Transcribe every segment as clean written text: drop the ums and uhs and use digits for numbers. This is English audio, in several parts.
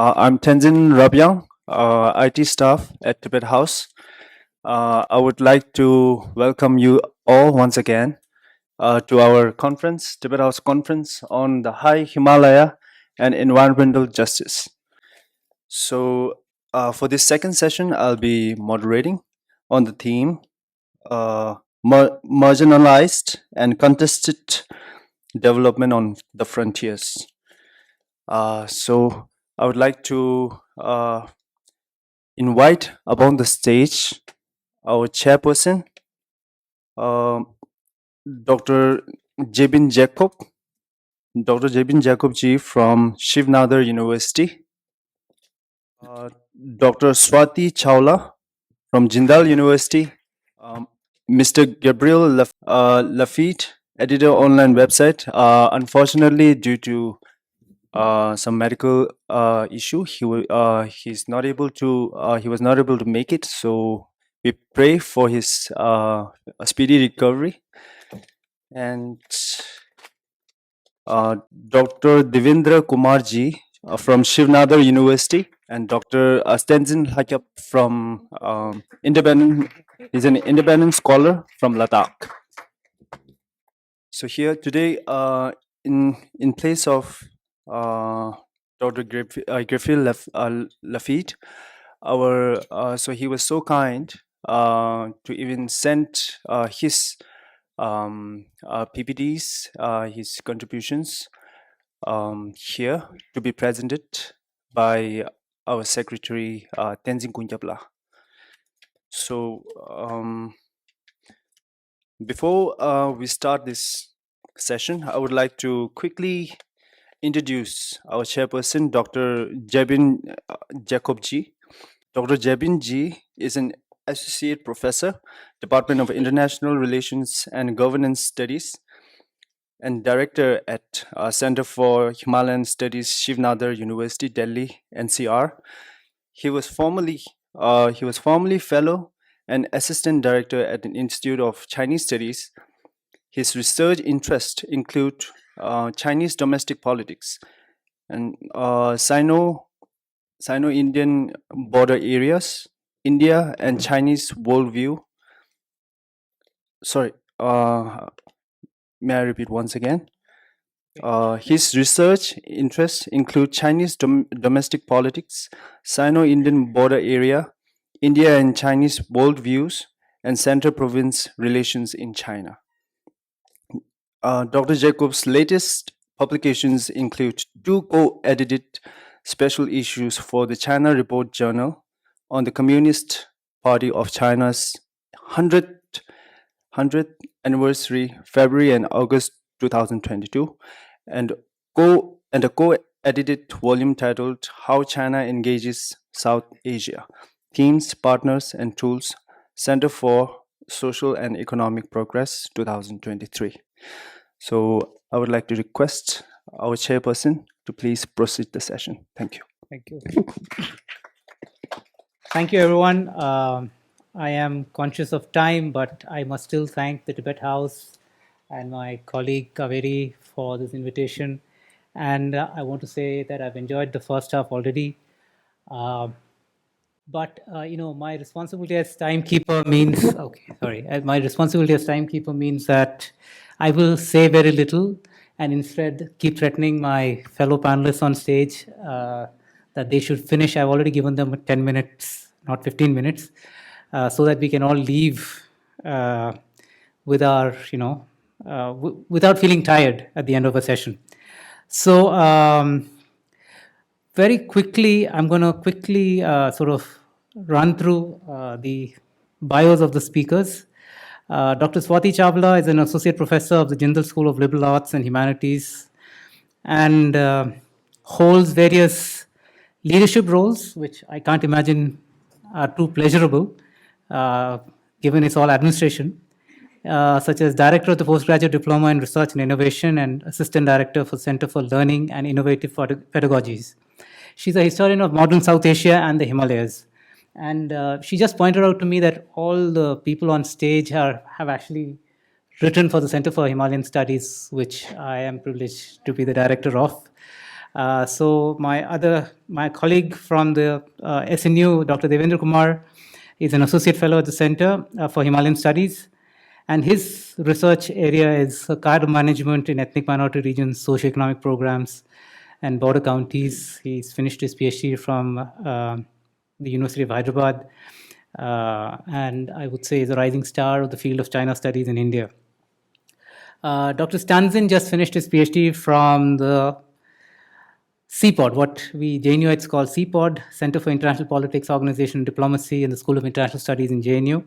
I'm Tenzin Rabyang, IT staff at Tibet House. I would like to welcome you all once again to our conference, Tibet House Conference on the High Himalaya and Environmental Justice. So for this second session, I'll be moderating on the theme marginalized and contested development on the frontiers. So I would like to invite upon the stage our chairperson, Dr. Jabin Jacob, Dr. Jabin Jacob ji from Shiv Nadar University, Dr. Swati Chawla from Jindal University, Mr. Gabriele Lafitte, editor online website. Unfortunately, due to some medical issue, he was not able to make it. So we pray for his speedy recovery. And Dr. Devendra Kumar ji from Shiv Nadar University, and Dr. Stanzin from he's an independent scholar from Ladakh. So here today, in place of Dr. Gabriele Lafitte, so he was so kind to even send his PPTs, his contributions here to be presented by our secretary Tenzin Kunkyap. So before we start this session, I would like to quickly introduce our chairperson, Dr. Jabin Jacob ji. Dr. Jabin ji is an associate professor, Department of International Relations and Governance Studies, and director at Center for Himalayan Studies, Shiv Nadar University, Delhi, NCR. He was formerly fellow and assistant director at the Institute of Chinese Studies. His research interests include Chinese domestic politics and Sino-Indian border areas, India and Chinese worldview. Sorry, may I repeat once again? His research interests include Chinese domestic politics, Sino-Indian border area, India and Chinese worldviews, and center-province relations in China. Dr. Jacob's latest publications include 2 co-edited special issues for the China Report Journal on the Communist Party of China's 100th anniversary, February and August 2022, and a co-edited volume titled How China Engages South Asia, Themes, Partners and Tools, Center for Social and Economic Progress 2023. So I would like to request our chairperson to please proceed the session. Thank you. Thank you. Thank you, everyone. I am conscious of time, but I must still thank the Tibet House and my colleague Kaveri for this invitation. And I want to say that I've enjoyed the first half already. But my responsibility as timekeeper means my responsibility as timekeeper means that I will say very little and instead keep threatening my fellow panelists on stage that they should finish. I've already given them 10 minutes, not 15 minutes, so that we can all leave with our, without feeling tired at the end of a session. So very quickly, I'm going to quickly sort of run through the bios of the speakers. Dr. Swati Chawla is an associate professor of the Jindal School of Liberal Arts and Humanities and holds various leadership roles, which I can't imagine are too pleasurable, given it's all administration, such as Director of the Postgraduate Diploma in Research and Innovation and Assistant Director for Center for Learning and Innovative Pedagogies. She's a historian of modern South Asia and the Himalayas. And she just pointed out to me that all the people on stage have actually written for the Center for Himalayan Studies, which I am privileged to be the director of. So my colleague from the SNU, Dr. Devendra Kumar, is an associate fellow at the Center for Himalayan Studies, and his research area is carbon management in ethnic minority regions, socioeconomic programs, and border counties. He's finished his PhD from the University of Hyderabad, and I would say is a rising star of the field of China studies in India. Dr. Stanzin just finished his PhD from the CPOD, what we JNUites call CPOD, Center for International Politics, Organization and Diplomacy in the School of International Studies in JNU.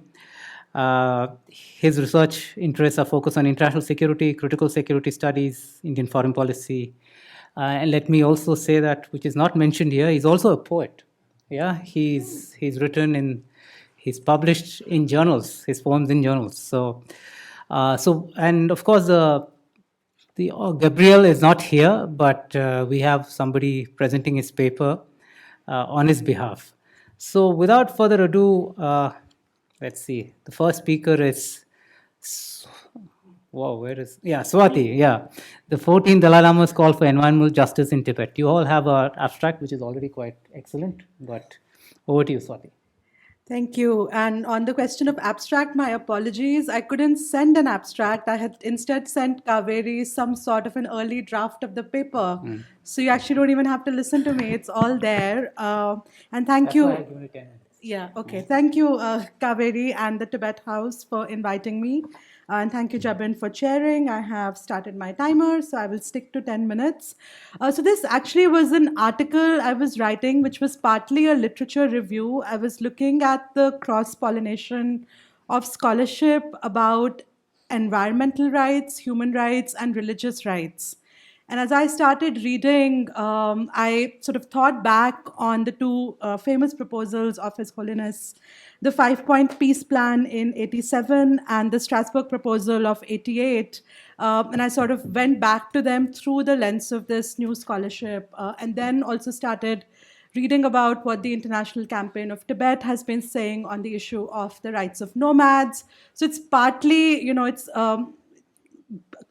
His research interests are focused on international security, critical security studies, Indian foreign policy. And let me also say that, which is not mentioned here, he's also a poet. Yeah, he's he's published in journals, his poems in journals. So and of course Gabriele is not here, but we have somebody presenting his paper on his behalf. So without further ado, let's see. The first speaker is, Swati. Yeah, the 14th Dalai Lama's call for environmental justice in Tibet. You all have an abstract, which is already quite excellent, but over to you, Swati. Thank you. And on the question of abstract, my apologies. I couldn't send an abstract. I had instead sent Kaveri some sort of an early draft of the paper. So you actually don't even have to listen to me. It's all there. And thank you. Why I give it 10 minutes. Yeah, okay. Thank you, Kaveri and the Tibet House for inviting me. And thank you, Jabin, for chairing. I have started my timer, so I will stick to 10 minutes. So this actually was an article I was writing, which was partly a literature review. I was looking at the cross-pollination of scholarship about environmental rights, human rights, and religious rights. And as I started reading, I sort of thought back on the two famous proposals of His Holiness, the 5-point peace plan in 87 and the Strasbourg proposal of 88. And I sort of went back to them through the lens of this new scholarship, and then also started reading about what the International Campaign of Tibet has been saying on the issue of the rights of nomads. So it's partly, it's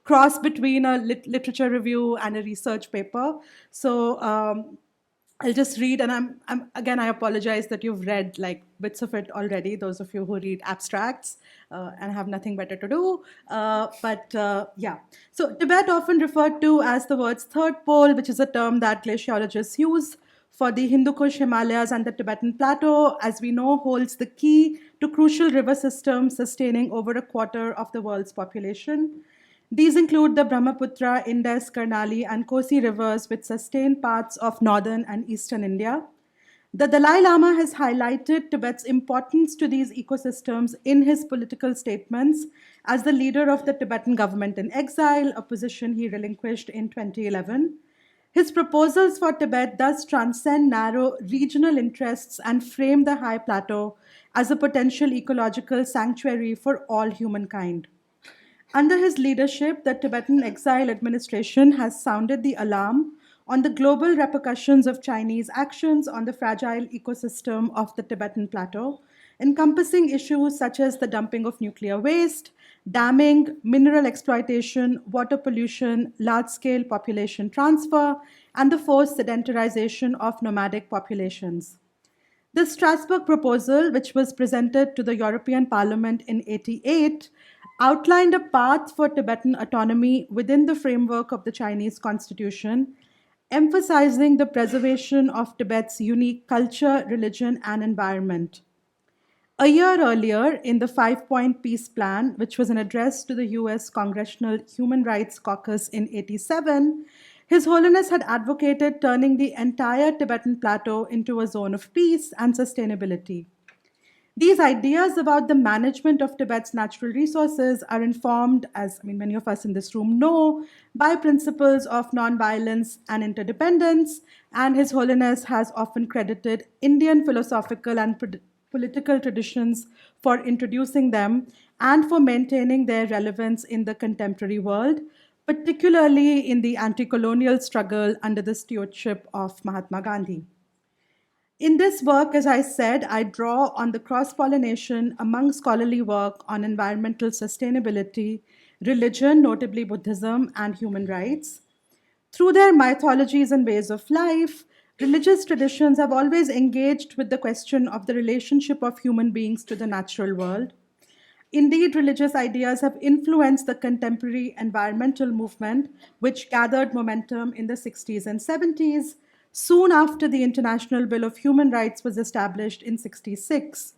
cross between a literature review and a research paper. So I'll just read, and again, I apologize that you've read like bits of it already, those of you who read abstracts and have nothing better to do. Yeah. So Tibet, often referred to as the world's third pole, which is a term that glaciologists use for the Hindu Kush Himalayas and the Tibetan Plateau, as we know, holds the key to crucial river systems sustaining over a quarter of the world's population. These include the Brahmaputra, Indus, Karnali, and Kosi rivers, which sustain parts of northern and eastern India. The Dalai Lama has highlighted Tibet's importance to these ecosystems in his political statements as the leader of the Tibetan government in exile, a position he relinquished in 2011. His proposals for Tibet thus transcend narrow regional interests and frame the high plateau as a potential ecological sanctuary for all humankind. Under his leadership, the Tibetan exile administration has sounded the alarm on the global repercussions of Chinese actions on the fragile ecosystem of the Tibetan Plateau, encompassing issues such as the dumping of nuclear waste, damming, mineral exploitation, water pollution, large-scale population transfer, and the forced sedentarization of nomadic populations. The Strasbourg proposal, which was presented to the European Parliament in 1988, outlined a path for Tibetan autonomy within the framework of the Chinese constitution, emphasizing the preservation of Tibet's unique culture, religion, and environment. A year earlier, in the 5-point peace plan, which was an address to the US Congressional Human Rights Caucus in 1987, His Holiness had advocated turning the entire Tibetan Plateau into a zone of peace and sustainability. These ideas about the management of Tibet's natural resources are informed, as many of us in this room know, by principles of nonviolence and interdependence, and His Holiness has often credited Indian philosophical and political traditions for introducing them and for maintaining their relevance in the contemporary world, particularly in the anti-colonial struggle under the stewardship of Mahatma Gandhi. In this work, as I said, I draw on the cross-pollination among scholarly work on environmental sustainability, religion, notably Buddhism, and human rights. Through their mythologies and ways of life, religious traditions have always engaged with the question of the relationship of human beings to the natural world. Indeed, religious ideas have influenced the contemporary environmental movement, which gathered momentum in the 60s and 70s, soon after the International Bill of Human Rights was established in 66.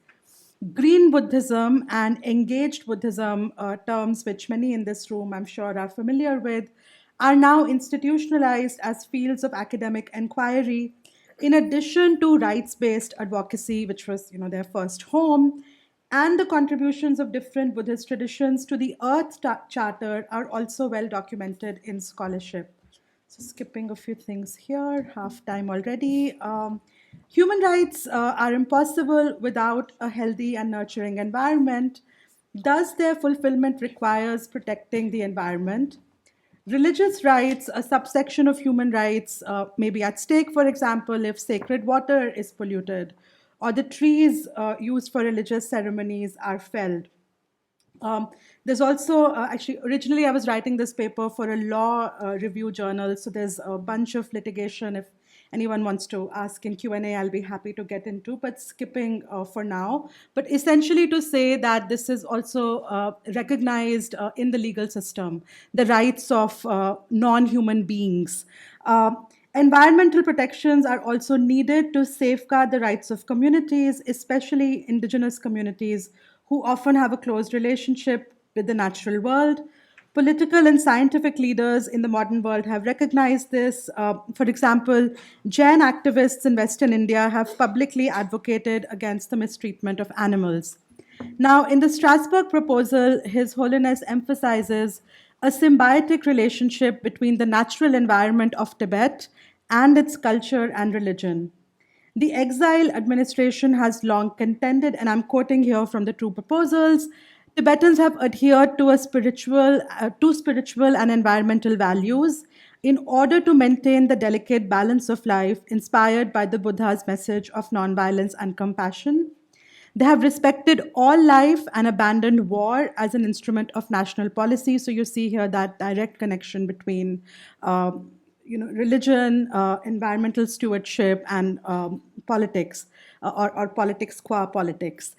Green Buddhism and engaged Buddhism, terms which many in this room I'm sure are familiar with, are now institutionalized as fields of academic inquiry, in addition to rights-based advocacy, which was their first home, and the contributions of different Buddhist traditions to the Earth Charter are also well documented in scholarship. So skipping a few things here, half time already. Human rights are impossible without a healthy and nurturing environment. Thus, their fulfillment requires protecting the environment. Religious rights, a subsection of human rights, may be at stake, for example, if sacred water is polluted or the trees used for religious ceremonies are felled. There's also, actually, originally I was writing this paper for a law review journal, so there's a bunch of litigation. If anyone wants to ask in Q&A, I'll be happy to get into, but skipping for now. But essentially to say that this is also recognized in the legal system, the rights of non-human beings. Environmental protections are also needed to safeguard the rights of communities, especially indigenous communities, who often have a close relationship with the natural world. Political and scientific leaders in the modern world have recognized this. For example, Jain activists in Western India have publicly advocated against the mistreatment of animals. Now, in the Strasbourg proposal, His Holiness emphasizes a symbiotic relationship between the natural environment of Tibet and its culture and religion. The exile administration has long contended, and I'm quoting here from the two proposals, Tibetans have adhered to spiritual and environmental values in order to maintain the delicate balance of life inspired by the Buddha's message of nonviolence and compassion. They have respected all life and abandoned war as an instrument of national policy. So you see here that direct connection between religion, environmental stewardship, and politics, or politics qua politics.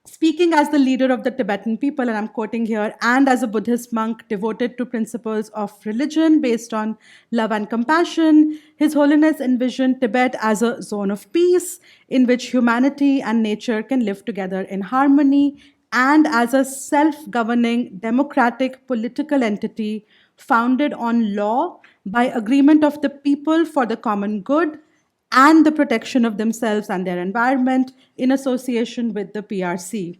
Speaking as the leader of the Tibetan people, and I'm quoting here, and as a Buddhist monk devoted to principles of religion based on love and compassion, His Holiness envisioned Tibet as a zone of peace in which humanity and nature can live together in harmony, and as a self-governing democratic political entity founded on law by agreement of the people for the common good and the protection of themselves and their environment in association with the PRC.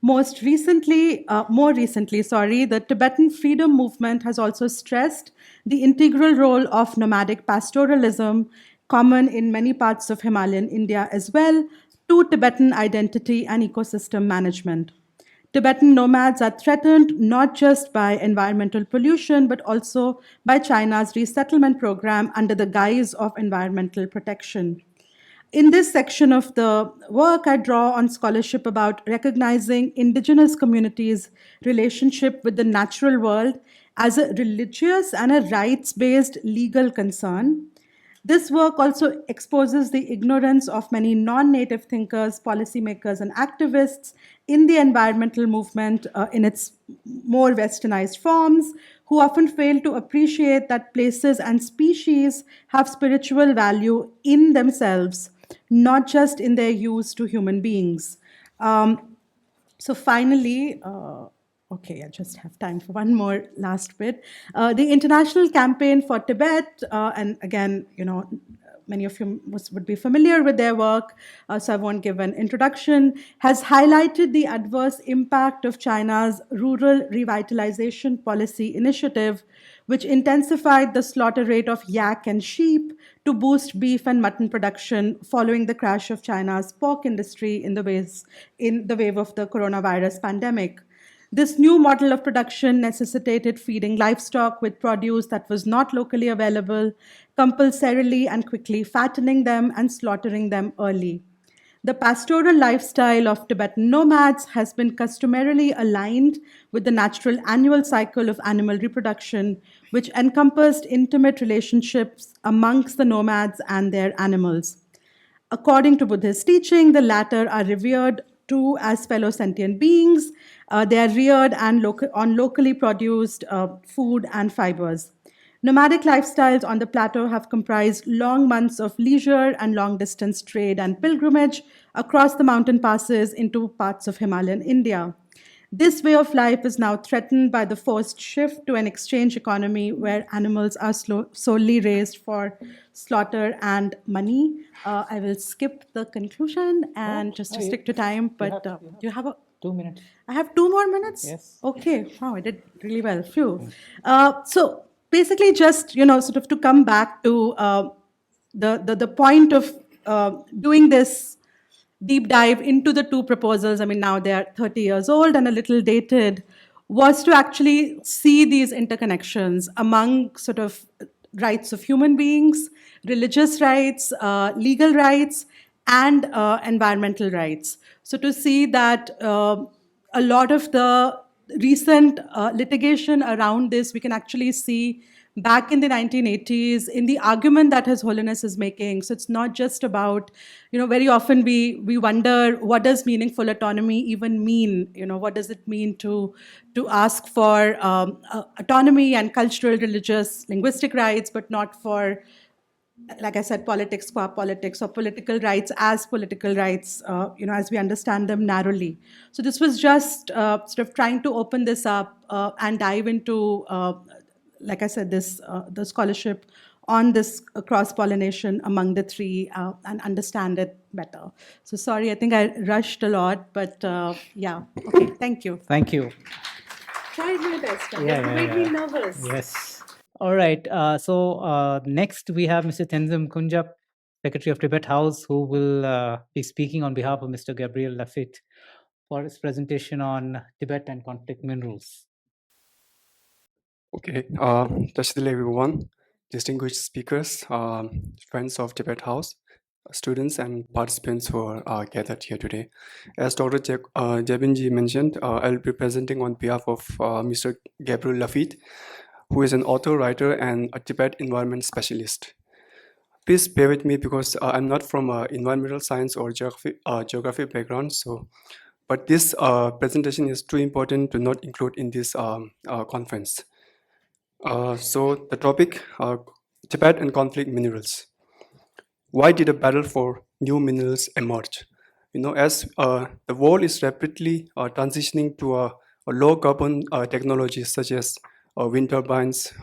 More recently, the Tibetan freedom movement has also stressed the integral role of nomadic pastoralism, common in many parts of Himalayan India as well, to Tibetan identity and ecosystem management. Tibetan nomads are threatened not just by environmental pollution, but also by China's resettlement program under the guise of environmental protection. In this section of the work, I draw on scholarship about recognizing indigenous communities' relationship with the natural world as a religious and a rights-based legal concern. This work also exposes the ignorance of many non-native thinkers, policymakers, and activists in the environmental movement in its more westernized forms, who often fail to appreciate that places and species have spiritual value in themselves, not just in their use to human beings. So finally, okay, I just have time for one more last bit. The International Campaign for Tibet, and again, many of you would be familiar with their work, so I won't give an introduction, has highlighted the adverse impact of China's rural revitalization policy initiative, which intensified the slaughter rate of yak and sheep to boost beef and mutton production following the crash of China's pork industry in the wave of the coronavirus pandemic. This new model of production necessitated feeding livestock with produce that was not locally available, compulsorily and quickly fattening them and slaughtering them early. The pastoral lifestyle of Tibetan nomads has been customarily aligned with the natural annual cycle of animal reproduction, which encompassed intimate relationships amongst the nomads and their animals. According to Buddhist teaching, the latter are revered too as fellow sentient beings. They are reared on locally produced food and fibers. Nomadic lifestyles on the plateau have comprised long months of leisure and long distance trade and pilgrimage across the mountain passes into parts of Himalayan India. This way of life is now threatened by the forced shift to an exchange economy where animals are solely raised for slaughter and money. I will skip the conclusion and just to stick to time, but you have 2 minutes. I have 2 more minutes? Yes. Okay. Wow, I did really well. Phew. So basically just, sort of to come back to the point of doing this deep dive into the 2 proposals, I mean, now they are 30 years old and a little dated, was to actually see these interconnections among sort of rights of human beings, religious rights, legal rights, and environmental rights. So to see that a lot of the recent litigation around this, we can actually see back in the 1980s in the argument that His Holiness is making. So it's not just about, very often we wonder, what does meaningful autonomy even mean? What does it mean to ask for autonomy and cultural, religious, linguistic rights, but not for, like I said, politics qua politics, or political rights as political rights, as we understand them narrowly. So this was just sort of trying to open this up and dive into, like I said, the scholarship on this cross-pollination among the 3 and understand it better. So sorry, I think I rushed a lot, but yeah. Okay, thank you. Thank you. Tried my best. You Yeah. made me nervous. Yes. All right. So next we have Mr. Tenzin Kunkyap, Secretary of Tibet House, who will be speaking on behalf of Mr. Gabriele Lafitte for his presentation on Tibet and conflict minerals. Okay, Tashdil everyone, distinguished speakers, friends of Tibet House, students and participants who are gathered here today. As Dr. Jabin ji mentioned, I'll be presenting on behalf of Mr. Gabriele Lafitte, who is an author, writer, and a Tibet environment specialist. Please bear with me because I'm not from environmental science or geography background, but this presentation is too important to not include in this conference. So the topic, Tibet and conflict minerals. Why did a battle for new minerals emerge? As the world is rapidly transitioning to a low carbon technologies such as wind turbines,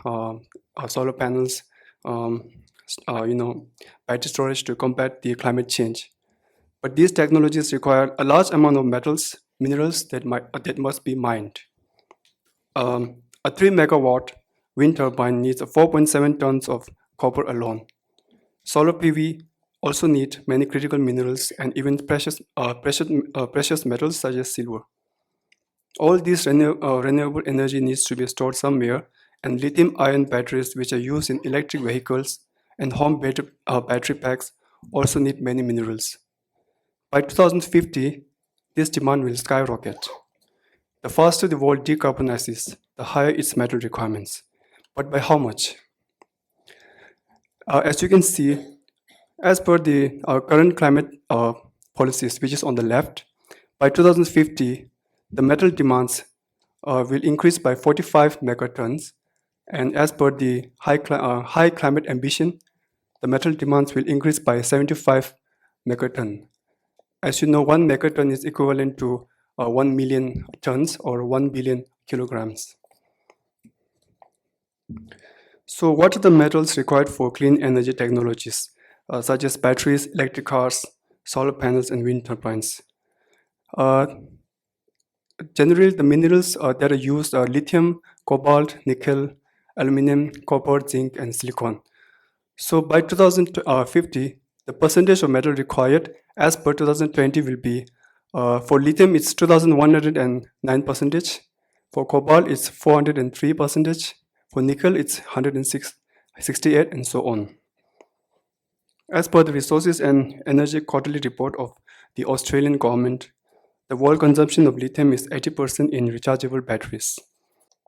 solar panels, battery storage to combat the climate change. But these technologies require a large amount of minerals that must be mined. A 3 megawatt wind turbine needs 4.7 tons of copper alone. Solar PV also need many critical minerals and even precious metals such as silver. All this renewable energy needs to be stored somewhere, and lithium-ion batteries, which are used in electric vehicles and home battery packs, also need many minerals. By 2050, this demand will skyrocket. The faster the world decarbonizes, the higher its metal requirements. But by how much? As you can see, as per the current climate policies, which is on the left, by 2050, the metal demands will increase by 45 megatons, and as per the high climate ambition, the metal demands will increase by 75 megaton. As you know, 1 megaton is equivalent to 1 million tons or 1 billion kilograms. So what are the metals required for clean energy technologies, such as batteries, electric cars, solar panels, and wind turbines? Generally, the minerals that are used are lithium, cobalt, nickel, aluminum, copper, zinc, and silicon. So by 2050, the percentage of metal required as per 2020 will be, for lithium, it's 2,109 percentage. For cobalt, it's 403 percentage. For nickel, it's 168, and so on. As per the Resources and Energy Quarterly Report of the Australian government, the world consumption of lithium is 80% in rechargeable batteries.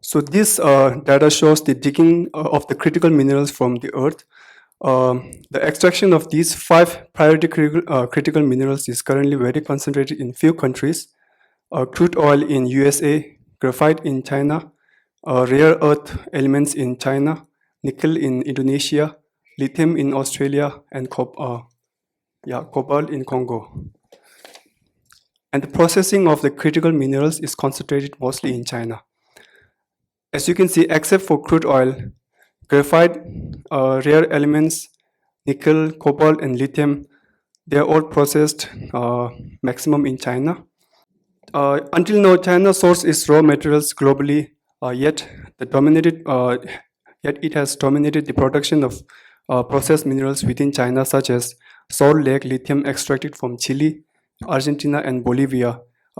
So this data shows the digging of the critical minerals from the earth. The extraction of these 5 priority critical minerals is currently very concentrated in few countries. Crude oil in USA, graphite in China, rare earth elements in China, nickel in Indonesia, lithium in Australia, and cobalt in Congo. And the processing of the critical minerals is concentrated mostly in China. As you can see, except for crude oil, graphite, rare elements, nickel, cobalt, and lithium, they are all processed maximum in China. Until now, China sources raw materials globally, yet it has dominated the production of processed minerals within China, such as Salt Lake lithium extracted from Chile, Argentina, and Bolivia,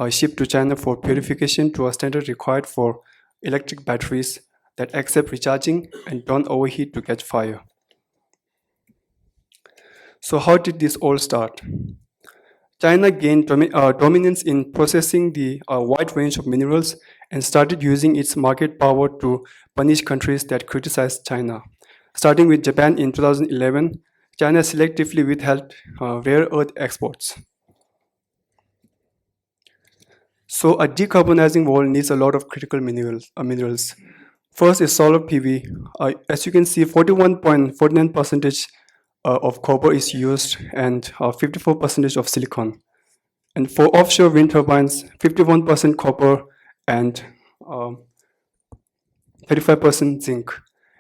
shipped to China for purification to a standard required for electric batteries that accept recharging and don't overheat to catch fire. So how did this all start? China gained dominance in processing the wide range of minerals and started using its market power to punish countries that criticized China. Starting with Japan in 2011, China selectively withheld rare earth exports. So a decarbonizing world needs a lot of critical minerals. First is solar PV. As you can see, 41.49% of copper is used and 54% of silicon. And for offshore wind turbines, 51% copper and 35% zinc.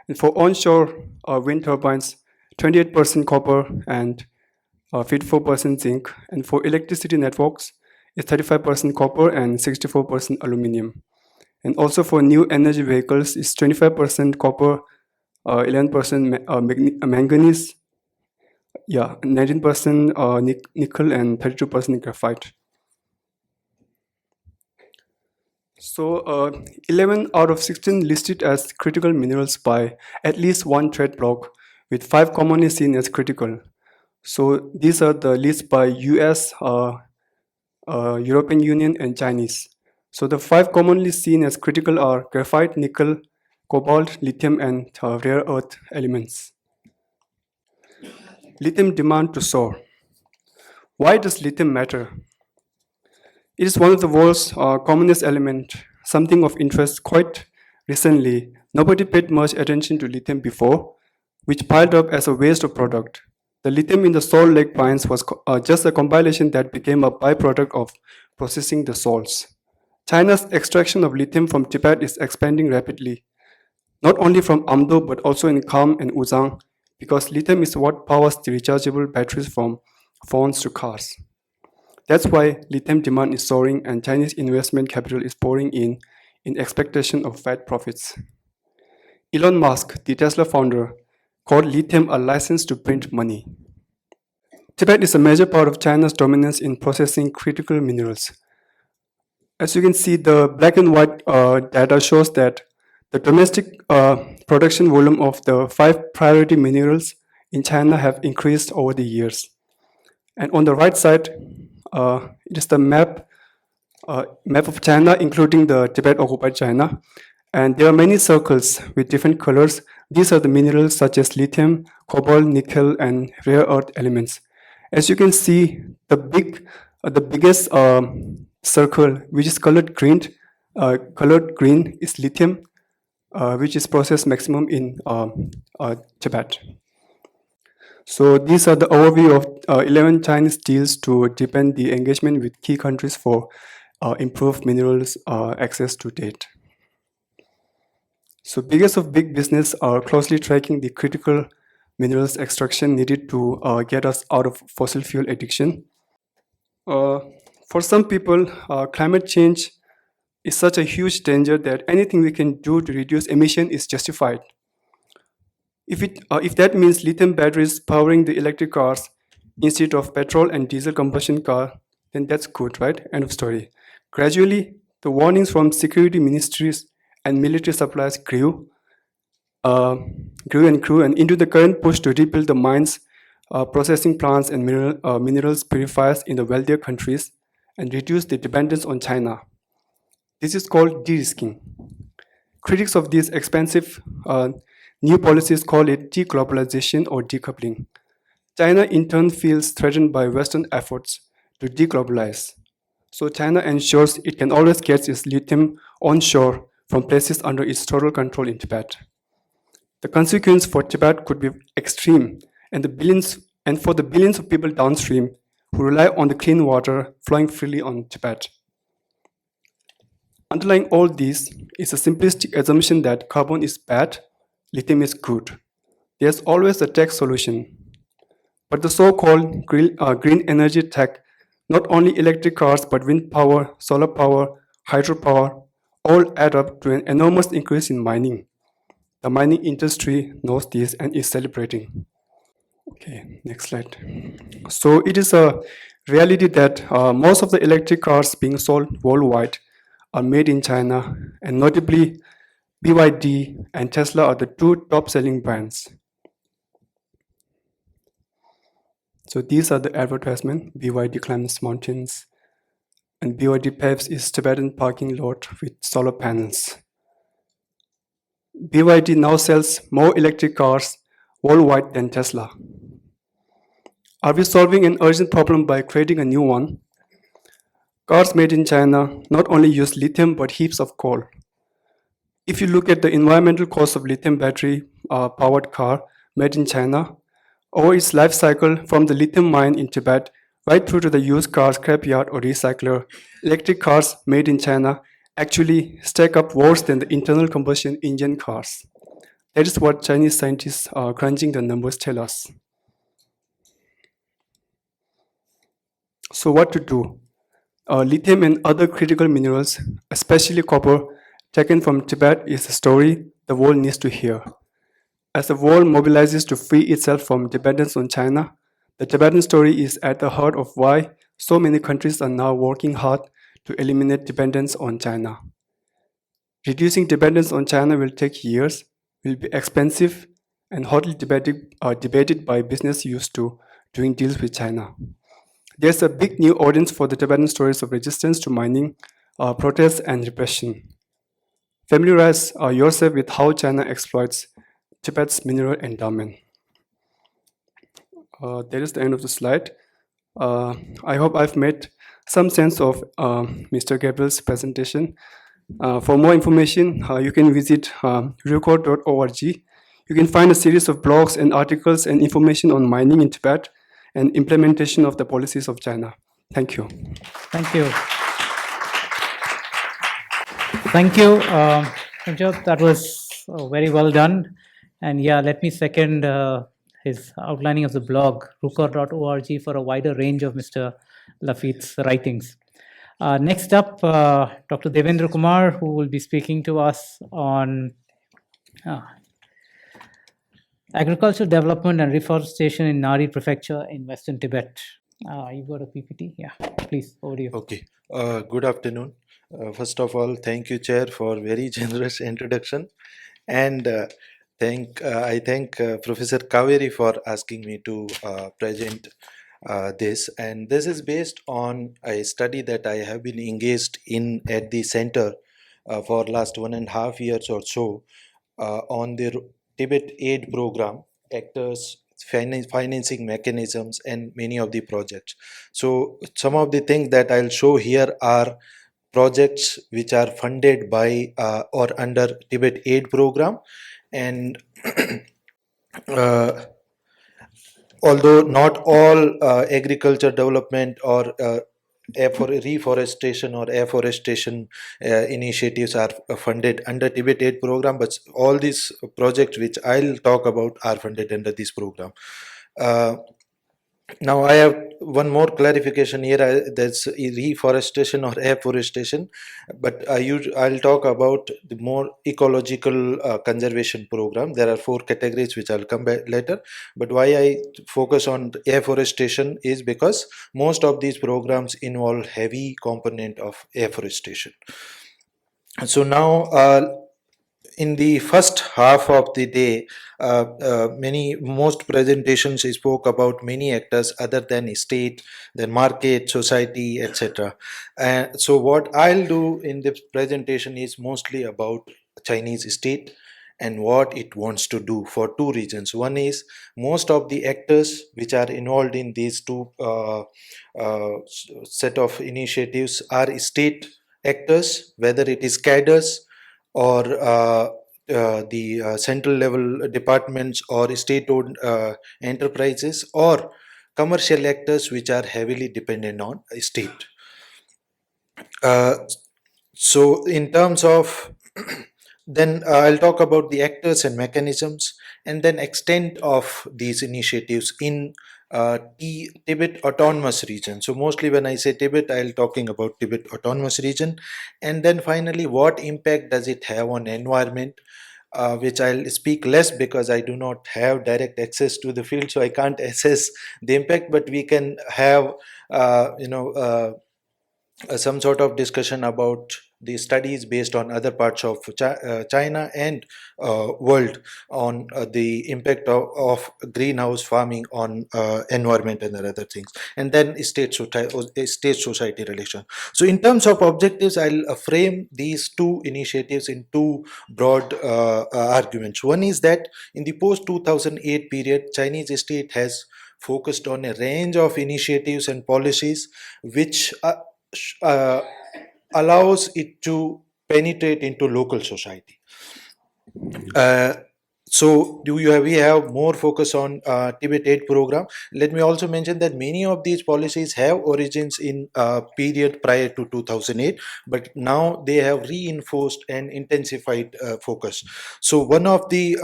And for onshore wind turbines, 28% copper and 54% zinc. And for electricity networks, it's 35% copper and 64% aluminum. And also for new energy vehicles, it's 25% copper, 11% manganese, 19% nickel, and 32% graphite. So 11 out of 16 listed as critical minerals by at least one trade bloc, with 5 commonly seen as critical. So these are the list by US, European Union, and Chinese. So the 5 commonly seen as critical are graphite, nickel, cobalt, lithium, and rare earth elements. Lithium demand to soar. Why does lithium matter? It is one of the world's commonest elements, something of interest quite recently. Nobody paid much attention to lithium before, which piled up as a waste of product. The lithium in the Salt Lake mines was just a compilation that became a byproduct of processing the salts. China's extraction of lithium from Tibet is expanding rapidly, not only from Amdo but also in Kham and Uzang, because lithium is what powers the rechargeable batteries from phones to cars. That's why lithium demand is soaring and Chinese investment capital is pouring in expectation of fat profits. Elon Musk, the Tesla founder, called lithium a license to print money. Tibet is a major part of China's dominance in processing critical minerals. As you can see, the black and white data shows that the domestic production volume of the 5 priority minerals in China have increased over the years. And on the right side, it is the map of China, including the Tibet-occupied China. And there are many circles with different colors. These are the minerals such as lithium, cobalt, nickel, and rare earth elements. As you can see, the biggest circle, which is colored green, is lithium, which is processed maximum in Tibet. So these are the overview of 11 Chinese deals to deepen the engagement with key countries for improved minerals access to date. So biggest of big business are closely tracking the critical minerals extraction needed to get us out of fossil fuel addiction. For some people, climate change is such a huge danger that anything we can do to reduce emission is justified. If that means lithium batteries powering the electric cars instead of petrol and diesel combustion car, then that's good, right? End of story. Gradually, the warnings from security ministries and military supplies grew and into the current push to rebuild the mines processing plants and minerals purifiers in the wealthier countries, and reduce the dependence on China. This is called de-risking. Critics of these expensive new policies call it deglobalization or decoupling. China in turn feels threatened by Western efforts to deglobalize. So China ensures it can always get its lithium onshore from places under its total control in Tibet. The consequence for Tibet could be extreme, and for the billions of people downstream who rely on the clean water flowing freely on Tibet. Underlying all this is a simplistic assumption that carbon is bad, lithium is good. There's always a tech solution. But the so-called green energy tech, not only electric cars but wind power, solar power, hydropower, all add up to an enormous increase in mining. The mining industry knows this and is celebrating. Okay, next slide. So it is a reality that most of the electric cars being sold worldwide are made in China, and notably BYD and Tesla are the two top-selling brands. So these are the advertisements. BYD climbs mountains, and BYD paves its Tibetan parking lot with solar panels. BYD now sells more electric cars worldwide than Tesla. Are we solving an urgent problem by creating a new one? Cars made in China not only use lithium but heaps of coal. If you look at the environmental cost of lithium battery powered car made in China, over its life cycle from the lithium mine in Tibet right through to the used car scrapyard or recycler, electric cars made in China actually stack up worse than the internal combustion engine cars. That is what Chinese scientists crunching the numbers tell us. So what to do? Lithium and other critical minerals, especially copper, taken from Tibet is a story the world needs to hear. As the world mobilizes to free itself from dependence on China, the Tibetan story is at the heart of why so many countries are now working hard to eliminate dependence on China. Reducing dependence on China will take years, will be expensive, and hotly debated by business used to doing deals with China. There's a big new audience for the Tibetan stories of resistance to mining, protests, and repression. Familiarize yourself with how China exploits Tibet's mineral endowment. That is the end of the slide. I hope I've made some sense of Mr. Gabriele's presentation. For more information, you can visit record.org. You can find a series of blogs and articles and information on mining in Tibet and implementation of the policies of China. Thank you. Thank you. Thank you, Kunkyap. That was very well done. And yeah, let me second his outlining of the blog, record.org, for a wider range of Mr. Lafitte's writings. Next up, Dr. Devendra Kumar, who will be speaking to us on agricultural development and reforestation in NgariPrefecture in Western Tibet. You've got a PPT? Yeah, please, over to you. Okay. Good afternoon. First of all, thank you, Chair, for very generous introduction. And I thank Professor Kaveri for asking me to present this. And this is based on a study that I have been engaged in at the center for last 1.5 years or so on the Tibet aid program, actors, financing mechanisms, and many of the projects. So some of the things that I'll show here are projects which are funded by or under Tibet aid program, and although not all agriculture development or reforestation or afforestation initiatives are funded under Tibet aid program, but all these projects which I'll talk about are funded under this program. Now I have one more clarification here. That's reforestation or afforestation, but I'll talk about the more ecological conservation program. There are 4 categories which I'll come back later. But why I focus on afforestation is because most of these programs involve heavy component of afforestation. So now in the first half of the day, most presentations spoke about many actors other than state, then market, society, etc. So what I'll do in this presentation is mostly about Chinese state and what it wants to do for two reasons. One is most of the actors which are involved in these two set of initiatives are state actors, whether it is cadres or the central level departments or state owned enterprises or commercial actors which are heavily dependent on state. Uh, so in terms of then I'll talk about the actors and mechanisms and then extent of these initiatives in Tibet autonomous region. So mostly when I say Tibet, I'll talking about Tibet autonomous region. And then finally, what impact does it have on environment? Which I'll speak less because I do not have direct access to the field, so I can't assess the impact, but we can have some sort of discussion about the studies based on other parts of China and world on the impact of greenhouse farming on environment and other things, and then state society relation. So in terms of objectives, I'll frame these two initiatives in two broad arguments. One is that in the post 2008 period, Chinese state has focused on a range of initiatives and policies which uh, allows it to penetrate into local society. So we have more focus on Tibet Aid program. Let me also mention that many of these policies have origins in period prior to 2008, but now they have reinforced and intensified focus. So one of the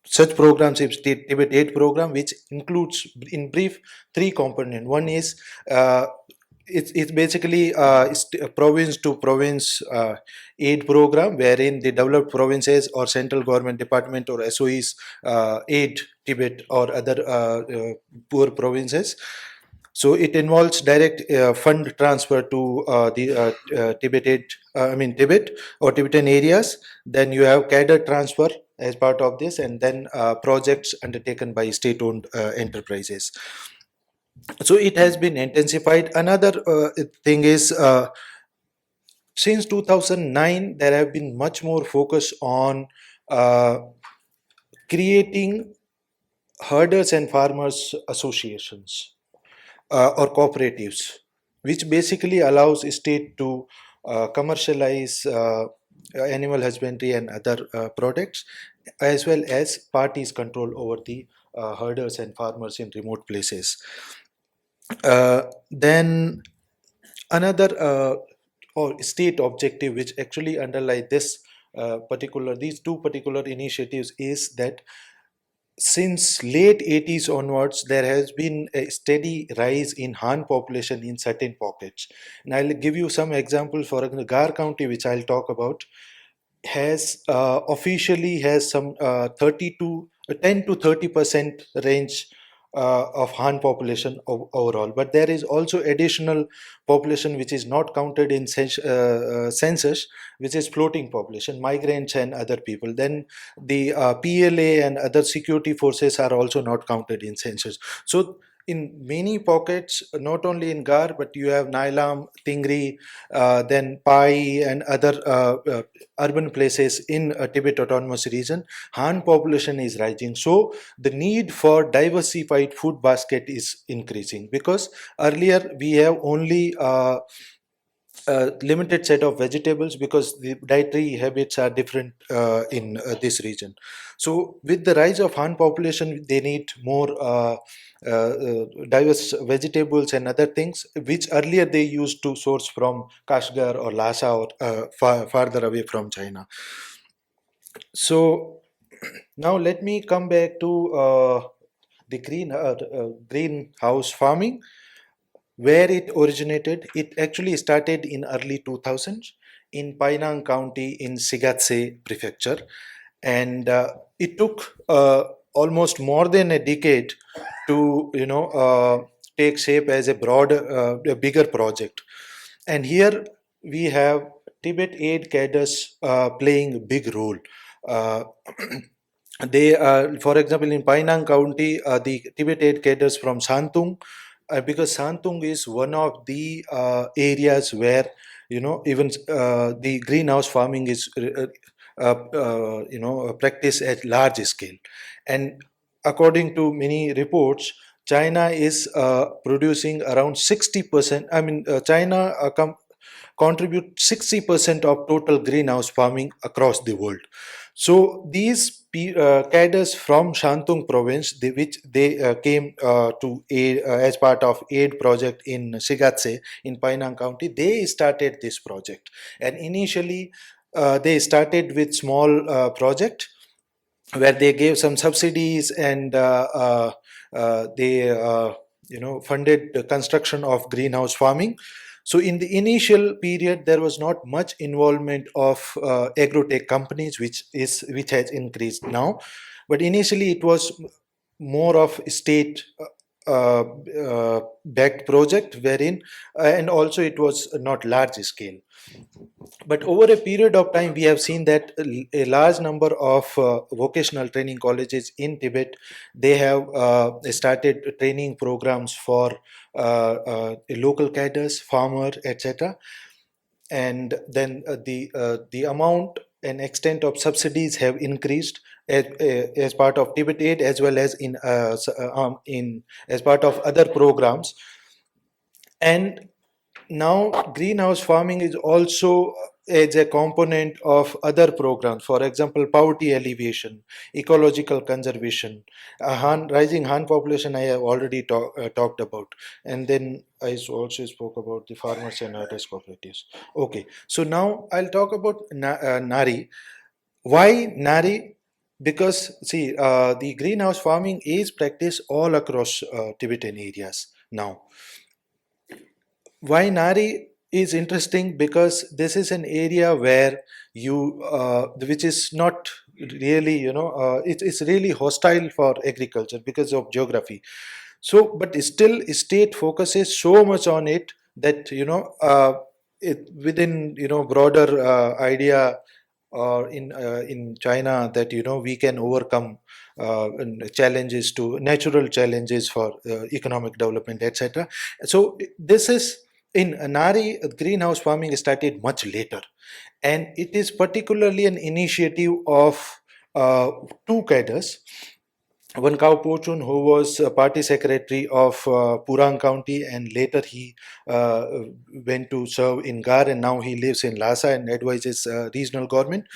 such programs is Tibet Aid program, which includes in brief three components. One is it's basically province to province aid program, wherein the developed provinces or central government department or SOEs aid Tibet or other poor provinces. So it involves direct fund transfer to the Tibet or Tibetan areas. Then you have cadre transfer as part of this, and then projects undertaken by state-owned enterprises. So it has been intensified. Another thing is since 2009 there have been much more focus on creating herders and farmers associations or cooperatives, which basically allows state to commercialize animal husbandry and other products, as well as parties control over the herders and farmers in remote places. Then another or state objective which actually underlie this these two particular initiatives is that since late 80s onwards there has been a steady rise in Han population in certain pockets, and I'll give you some examples. For example, Gar County, which I'll talk about, has officially has some 10 to 30% range of Han population overall, but there is also additional population which is not counted in census, which is floating population, migrants and other people. Then the PLA and other security forces are also not counted in census. So in many pockets, not only in Gar, but you have Nailam, Tingri, then Pai and other urban places in Tibet Autonomous Region, Han population is rising. So the need for diversified food basket is increasing, because earlier we have only limited set of vegetables because the dietary habits are different in this region. So with the rise of Han population, they need more diverse vegetables and other things, which earlier they used to source from Kashgar or Lhasa or farther away from China. So now let me come back to the greenhouse farming, where it originated. It actually started in early 2000s in Painang County in Shigatse Prefecture, and it took almost more than a decade to take shape as a broad, a bigger project. And here we have Tibet aid cadres playing a big role. Uh, they, for example, in Painang County, the Tibet aid cadres from Santung, because Santung is one of the areas where even the greenhouse farming is practiced at large scale, and according to many reports, China is producing around 60%. I mean, China contribute 60% of total greenhouse farming across the world. So these cadres from Shantung province, which they came to aid, as part of aid project in Shigatse in Painang County, they started this project. And initially, they started with small project where they gave some subsidies, and they funded the construction of greenhouse farming. So in the initial period, there was not much involvement of agrotech companies, which has increased now. But initially, it was more of state backed project, wherein and also it was not large scale. But over a period of time, we have seen that a large number of vocational training colleges in Tibet, they have started training programs for local cadres, farmer, etc. And then the amount and extent of subsidies have increased as part of Tibet Aid, as well as in as part of other programs. And now greenhouse farming is also as a component of other programs. For example, poverty alleviation, ecological conservation, rising Han population, I have already talked about. And then I also spoke about the farmers and artist cooperatives. Okay, so now I'll talk about Nari. Why Nari? Because see, the greenhouse farming is practiced all across Tibetan areas now. Why Nari is interesting? Because this is an area where which is not really, it's really hostile for agriculture because of geography. So, but still, state focuses so much on it that within broader idea or in China, that we can overcome challenges, to natural challenges for economic development, etc. So this is in Nari. Greenhouse farming started much later, and it is particularly an initiative of two cadres. One Khao Pochun, who was party secretary of Purang County, and later he went to serve in Gar, and now he lives in Lhasa and advises regional government.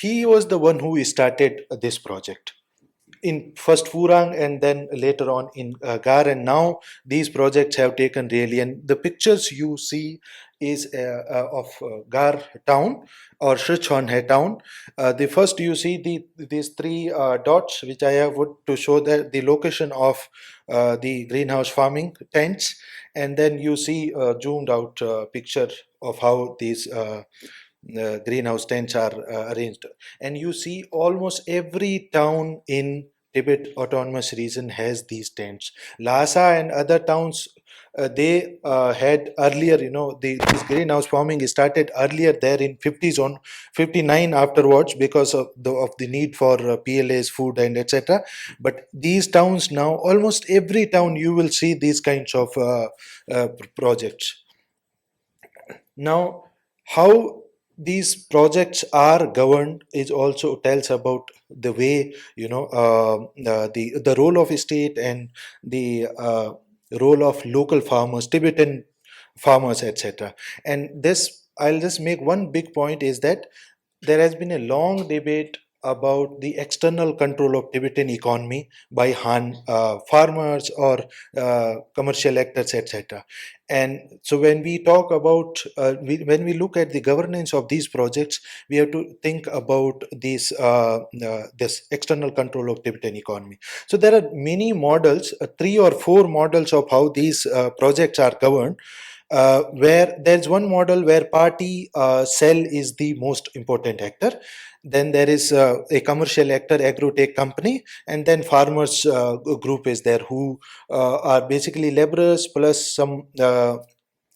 He was the one who started this project in first Purang and then later on in Gar, and now these projects have taken really, and the pictures you see is of Gar town or Shrichhorn town. The first you see these three dots which I have put to show the location of the greenhouse farming tents, and then you see a zoomed out picture of how these greenhouse tents are arranged, and you see almost every town in Tibet Autonomous Region has these tents. Lhasa and other towns, they had earlier, this greenhouse farming started earlier there in 50s on 59 afterwards, because of the need for PLA's food and etc. But these towns now, almost every town you will see these kinds of projects. Now, how these projects are governed is also tells about the way, the role of state and the role of local farmers, Tibetan farmers, etc. And this, I'll just make one big point, is that there has been a long debate about the external control of Tibetan economy by Han farmers or commercial actors, etc. And so when we talk about, when we look at the governance of these projects, we have to think about this external control of Tibetan economy. So there are many models, 3 or 4 models of how these projects are governed. Where there's one model where party cell is the most important actor, then there is a commercial actor, agrotech company, and then farmers group is there, who are basically laborers plus some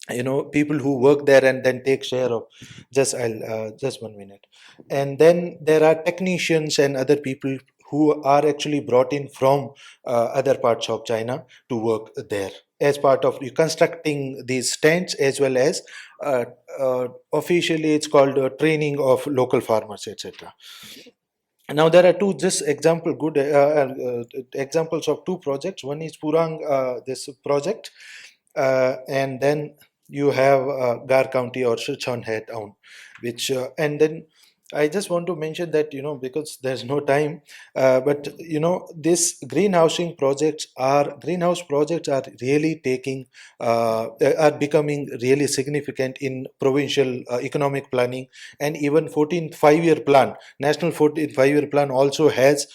people who work there and then take share of. Just 1 minute. And then there are technicians and other people who are actually brought in from other parts of China to work there as part of reconstructing these tents, as well as uh, officially it's called training of local farmers, etc. Now there are two just examples of two projects. One is Purang, this project, and then you have Gar County or Sichuan Head Town, which and then I just want to mention that, because there's no time, but this greenhouse projects are really are becoming really significant in provincial economic planning. And even 14th 5-year plan, national 14th 5-year plan also has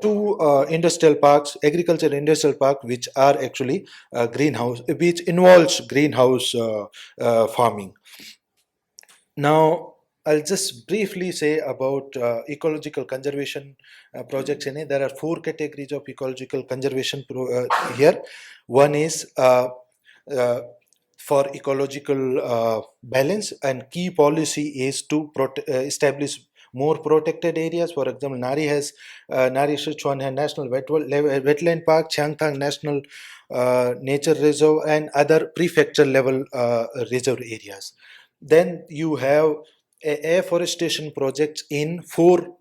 two industrial parks, agricultural industrial park, which are actually which involves greenhouse farming. Now, I'll just briefly say about ecological conservation projects. There are 4 categories of ecological conservation here. One is for ecological balance, and key policy is to establish more protected areas. For example, Nari Sichuan National Wetland Park, Changtang National Nature Reserve, and other prefecture level reserve areas. Then you have afforestation projects in 7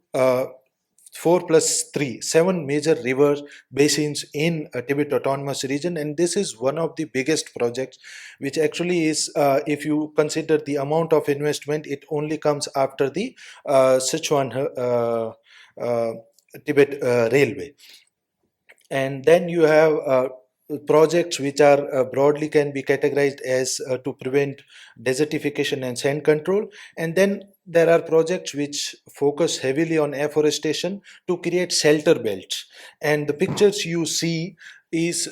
major river basins in Tibet Autonomous Region, and this is one of the biggest projects, which actually is, if you consider the amount of investment, it only comes after the Sichuan Tibet Railway. And then you have projects which are broadly can be categorized as to prevent desertification and sand control. And then there are projects which focus heavily on afforestation to create shelter belts. And the pictures you see is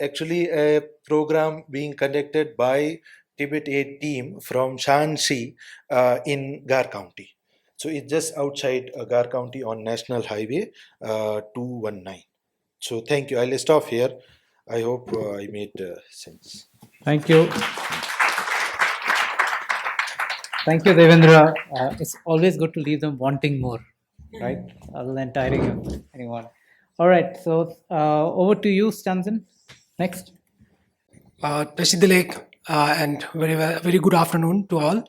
actually a program being conducted by Tibet Aid team from Shanxi in Gar County. So it's just outside Gar County on National Highway 219. So thank you. I'll stop here. I hope I made sense. Thank you. Thank you, Devendra. It's always good to leave them wanting more, right? Other than tiring anyone. All right. So over to you, Stanzin. Next. Tashidilek, and very good afternoon to all.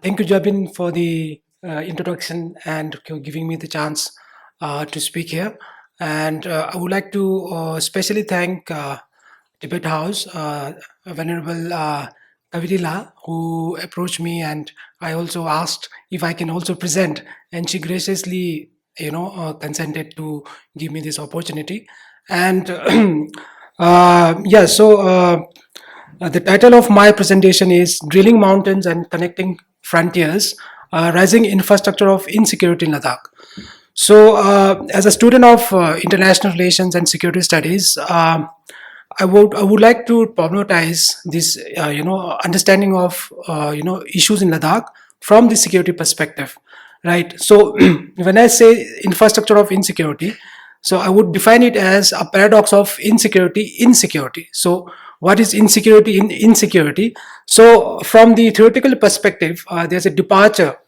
Thank you, Jabin, for the introduction and giving me the chance to speak here. And I would like to especially thank Tibet House, Venerable Gabriele, who approached me, and I also asked if I can also present, and she graciously, consented to give me this opportunity. And the title of my presentation is Drilling Mountains and Connecting Frontiers, Rising Infrastructure of Insecurity in Ladakh. So, as a student of international relations and security studies, I would like to problematize this, understanding of issues in Ladakh from the security perspective, right? So, when I say infrastructure of insecurity, so I would define it as a paradox of insecurity in security. So, what is insecurity in insecurity? So, from the theoretical perspective, there's a departure,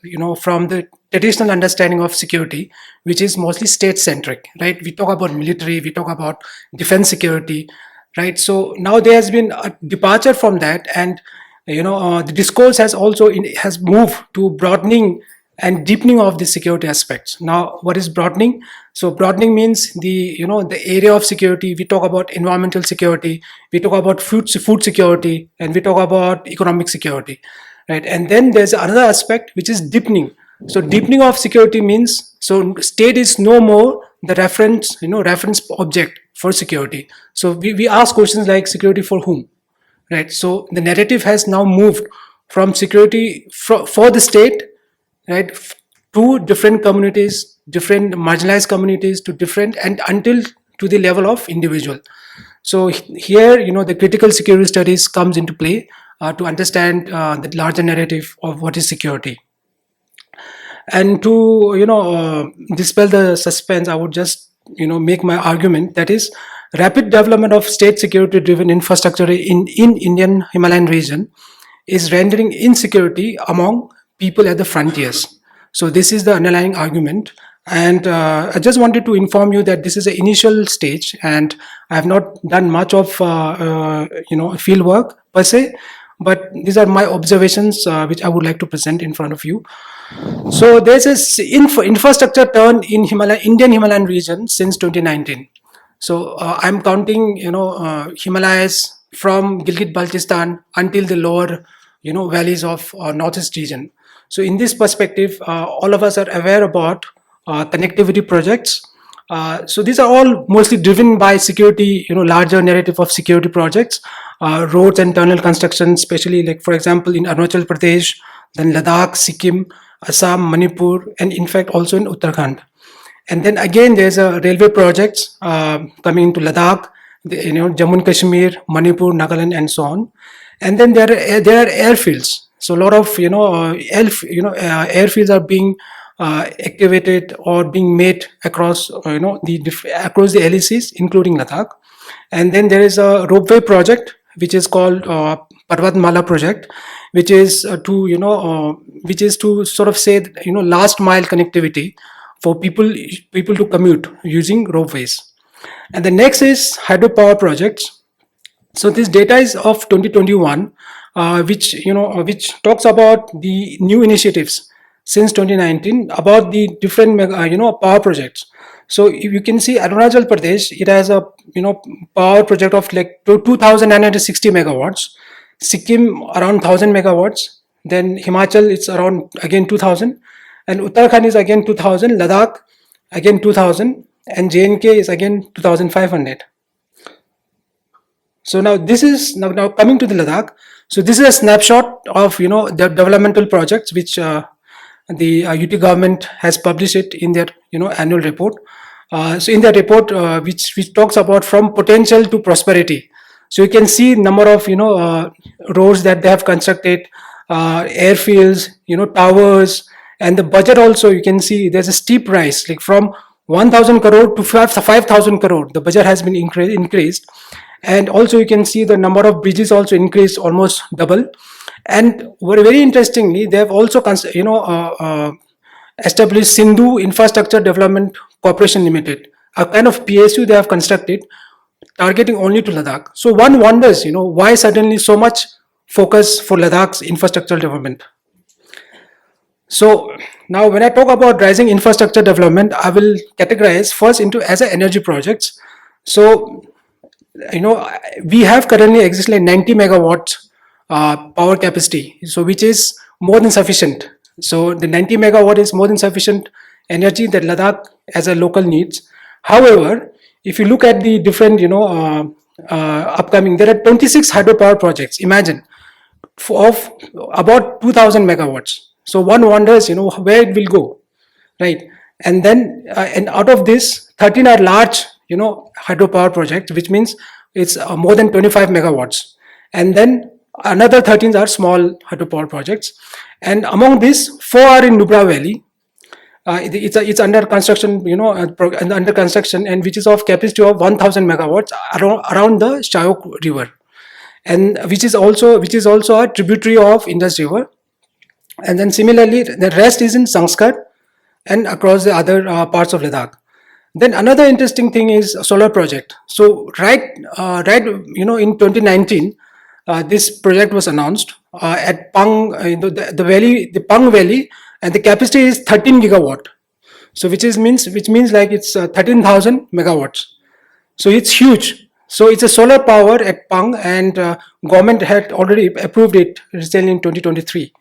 from the traditional understanding of security, which is mostly state-centric, right? We talk about military, we talk about defense security, right? So now there has been a departure from that, and the discourse has also has moved to broadening and deepening of the security aspects. Now, what is broadening? So broadening means the area of security. We talk about environmental security, we talk about food security, and we talk about economic security, right? And then there's another aspect which is deepening. So deepening of security means, so state is no more the reference object for security. So we ask questions like security for whom, right? So the narrative has now moved from security for the state, right, to different communities, different marginalized communities, to different, and until to the level of individual. So here, the critical security studies comes into play to understand the larger narrative of what is security. And to dispel the suspense, I would just make my argument, that is rapid development of state security-driven infrastructure in Indian Himalayan region is rendering insecurity among people at the frontiers. So this is the underlying argument. And I just wanted to inform you that this is an initial stage, and I have not done much of field work per se, but these are my observations which I would like to present in front of you. So there's this infrastructure turn in Indian Himalayan region since 2019. So I'm counting, Himalayas from Gilgit-Baltistan until the lower, valleys of northeast region. So in this perspective, all of us are aware about connectivity projects. So these are all mostly driven by security, larger narrative of security projects, roads and tunnel construction, especially like, for example, in Arunachal Pradesh, then Ladakh, Sikkim, Assam, Manipur, and in fact also in Uttarakhand. And then again, there's a railway projects coming into Ladakh, Jammu and Kashmir, Manipur, Nagaland, and so on. And then there are airfields. So a lot of airfields are being activated or being made across across the LECs, including Ladakh. And then there is a ropeway project which is called Parvatmala project, which is to sort of say last mile connectivity for people to commute using ropeways. And the next is hydropower projects. So this data is of 2021, which talks about the new initiatives since 2019 about the different power projects. So if you can see Arunachal Pradesh, it has a power project of like 2,960 megawatts. Sikkim around 1,000 megawatts. Then Himachal it's around again 2,000, and Uttarakhand is again 2,000. Ladakh again 2,000, and JNK is again 2,500. So now this is now coming to the Ladakh. So this is a snapshot of the developmental projects which the UT government has published it in their annual report. So in that report, which talks about from potential to prosperity. So you can see number of roads that they have constructed, airfields, towers, and the budget also. You can see there's a steep rise, like from 1,000 crore to 5,000 crore. The budget has been increased, and also you can see the number of bridges also increased almost double. And very interestingly, they have also established Sindhu Infrastructure Development Corporation Limited, a kind of PSU they have constructed, targeting only to Ladakh. So one wonders, why suddenly so much focus for Ladakh's infrastructural development. So now when I talk about rising infrastructure development, I will categorize first into as a energy projects. So, we have currently existing like 90 megawatts power capacity, so which is more than sufficient. So the 90 megawatt is more than sufficient energy that Ladakh as a local needs. However, if you look at the different, upcoming, there are 26 hydropower projects. Imagine of about 2,000 megawatts. So one wonders, where it will go, right? And then, and out of this, 13 are large, hydropower projects, which means it's more than 25 megawatts. And then another 13 are small hydropower projects. And among these, 4 are in Nubra Valley. It's under construction, under construction, and which is of capacity of 1,000 megawatts around the Shayok River, and which is also a tributary of Indus River. And then similarly, the rest is in Sanskar and across the other parts of Ladakh. Then another interesting thing is a solar project. So right, in 2019, this project was announced at Pang, the valley, the Pang Valley, and the capacity is 13 gigawatt. So which means like it's 13,000 megawatts. So it's huge. So it's a solar power at Pang, and government had already approved it recently in 2023.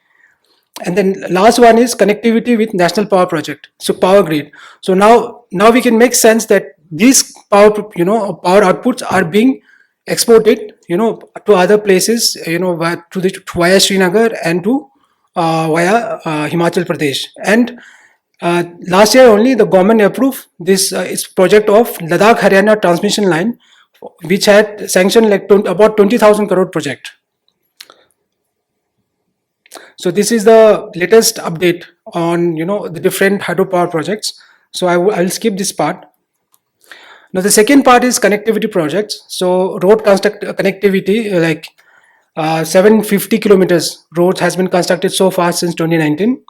And then last one is connectivity with national power project, so power grid. So now we can make sense that these power outputs are being exported to other places, via Srinagar and to via Himachal Pradesh. And last year only the government approved this project of Ladakh Haryana transmission line, which had sanctioned like about 20,000 crore project. So this is the latest update on the different hydropower projects. So I will skip this part. Now the second part is connectivity projects. So road connectivity, like 750 kilometers roads has been constructed so far since 2019.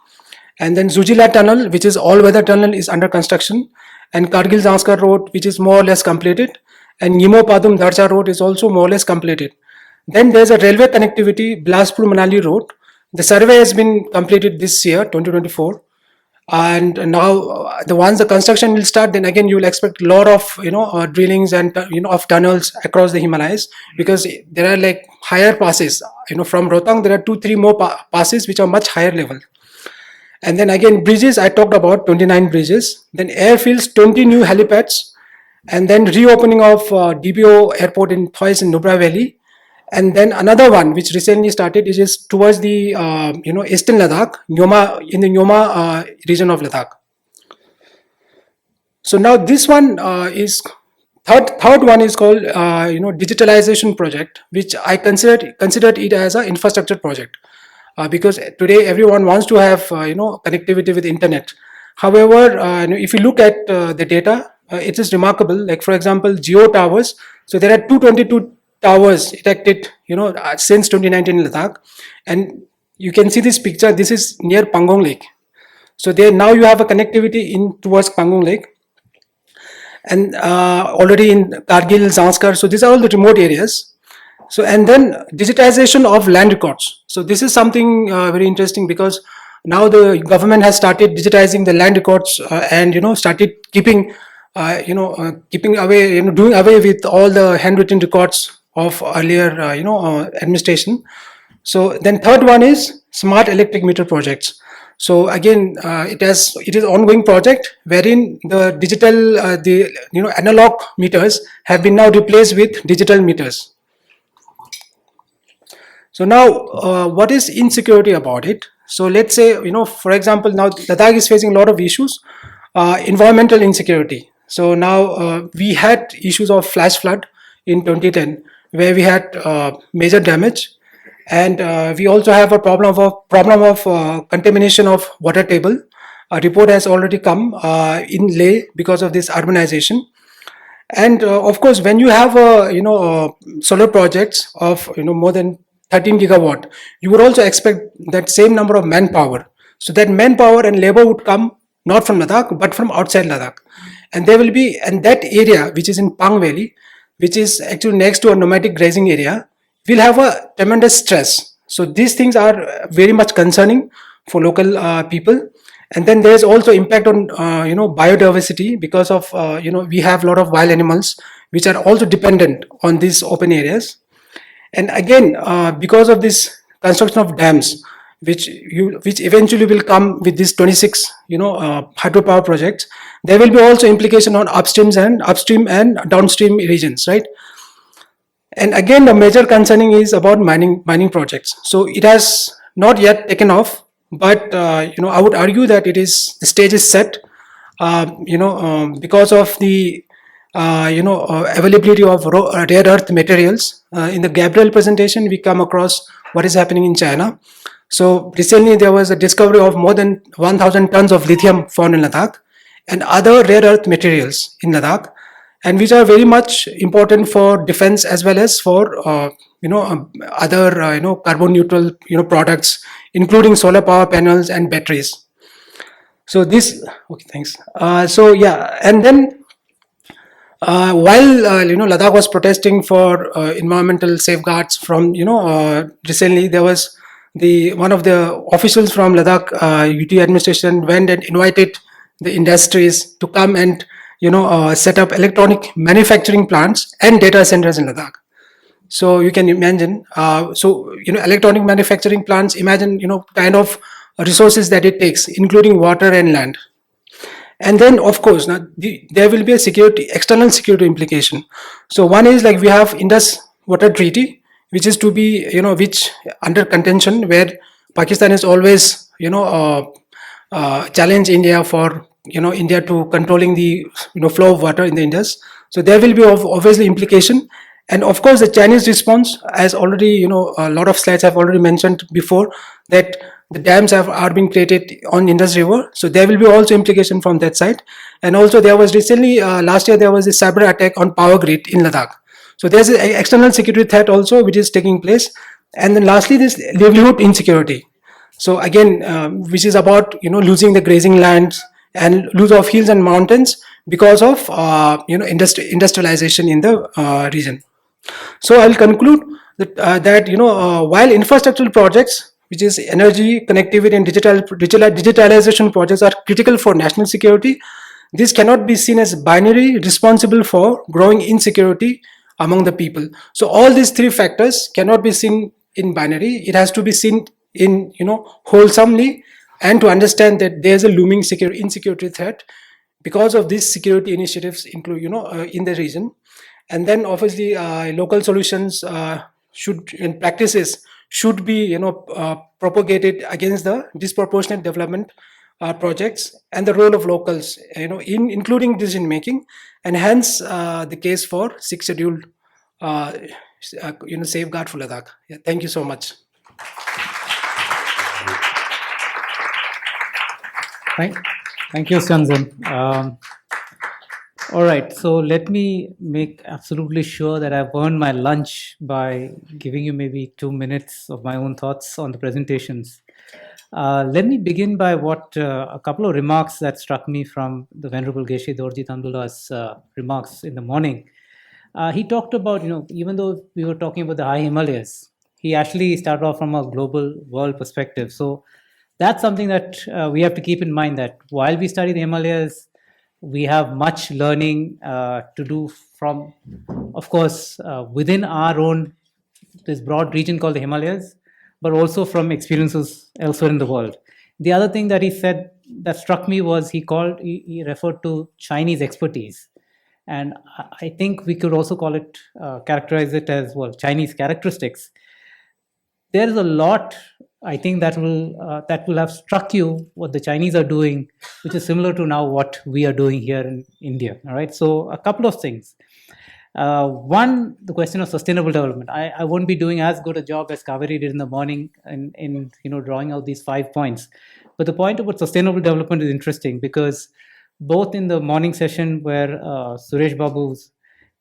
And then Zujila tunnel, which is all-weather tunnel, is under construction. And Kargil Zanskar road, which is more or less completed. And Nimo Padum Darcha road is also more or less completed. Then there's a railway connectivity, Bilaspur Manali road. The survey has been completed this year, 2024. And now once the construction will start, then again you will expect a lot of drillings and of tunnels across the Himalayas, because there are like higher passes. From Rohtang there are 2-3 more passes which are much higher level. And then again bridges, I talked about 29 bridges. Then airfields, 20 new helipads, and then reopening of DBO airport in Thois in Nubra Valley. And then another one which recently started is towards the eastern Ladakh, in the Nyoma region of Ladakh. So now this one is third one is called digitalization project, which I considered it as an infrastructure project, because today everyone wants to have connectivity with internet. However, if you look at the data, it is remarkable. Like for example, geo towers. So there are 222 towers erected since 2019 in Ladakh, and you can see this picture. This is near Pangong Lake. So there now you have a connectivity in towards Pangong Lake, and already in Kargil, Zanskar. So these are all the remote areas. So and then digitization of land records. So this is something very interesting, because now the government has started digitizing the land records and started keeping keeping away, doing away with all the handwritten records of earlier administration. So then third one is smart electric meter projects. So again it is ongoing project wherein the digital analog meters have been now replaced with digital meters. So now what is insecurity about it? So let's say for example, now Ladakh is facing a lot of issues, environmental insecurity. So now we had issues of flash flood in 2010, where we had major damage, and we also have a problem of contamination of water table. A report has already come in Leh because of this urbanization. And of course, when you have solar projects of more than 13 gigawatt, you would also expect that same number of manpower. So that manpower and labor would come not from Ladakh but from outside Ladakh, and there will be, and that area which is in Pang Valley, which is actually next to a nomadic grazing area, will have a tremendous stress. So these things are very much concerning for local people. And then there's also impact on biodiversity, because of we have a lot of wild animals which are also dependent on these open areas. And again, because of this construction of dams, which eventually will come with these 26 hydropower projects, there will be also implication on upstream and downstream regions, right? And again, the major concerning is about mining projects. So it has not yet taken off, but I would argue that the stage is set, because of the availability of rare earth materials. In the Gabriele presentation, we come across what is happening in China. So recently there was a discovery of more than 1,000 tons of lithium found in Ladakh and other rare earth materials in Ladakh, and which are very much important for defense as well as for other carbon neutral products, including solar power panels and batteries. So this, okay, thanks. So yeah, and then while Ladakh was protesting for environmental safeguards from recently there was one of the officials from Ladakh UT administration went and invited the industries to come and set up electronic manufacturing plants and data centers in Ladakh. So you can imagine, electronic manufacturing plants, imagine kind of resources that it takes, including water and land. And then of course now there will be a external security implication. So one is, like, we have Indus Water Treaty, which is to be which under contention, where Pakistan is always challenge India for India to controlling the flow of water in the Indus. So there will be obviously implication. And of course the Chinese response, as already a lot of slides have already mentioned before, that the dams are being created on Indus River. So there will be also implication from that side. And also there was recently, last year, there was a cyber attack on power grid in Ladakh. So there's an external security threat also which is taking place. And then lastly, this livelihood insecurity. So again, which is about losing the grazing lands and lose of hills and mountains because of industrialization in the region. So I will conclude that while infrastructural projects, which is energy, connectivity, and digitalization projects, are critical for national security, this cannot be seen as binary, responsible for growing insecurity among the people. So all these three factors cannot be seen in binary. It has to be seen in wholesomely, and to understand that there's a looming insecurity threat because of these security initiatives include in the region. And then obviously local solutions should and practices should be propagated against the disproportionate development projects, and the role of locals in including decision making, and hence the case for sixth schedule safeguard for Ladakh. Yeah, thank you so much. Thank you, Stanzin. All right, so let me make absolutely sure that I've earned my lunch by giving you maybe 2 minutes of my own thoughts on the presentations. Let me begin by a couple of remarks that struck me from the Venerable Geshe Dorji Tandula's remarks in the morning. He talked about, even though we were talking about the high Himalayas, he actually started off from a global world perspective. So that's something that we have to keep in mind, that while we study the Himalayas, we have much learning to do from, of course, within our own, this broad region called the Himalayas, but also from experiences elsewhere in the world. The other thing that he said that struck me was he referred to Chinese expertise. And I think we could also characterize it as, well, Chinese characteristics. There is a lot, I think, that will have struck you what the Chinese are doing, which is similar to now what we are doing here in India. All right. So a couple of things. One, the question of sustainable development. I won't be doing as good a job as Kaveri did in the morning in drawing out these 5 points. But the point about sustainable development is interesting, because both in the morning session where Suresh Babu's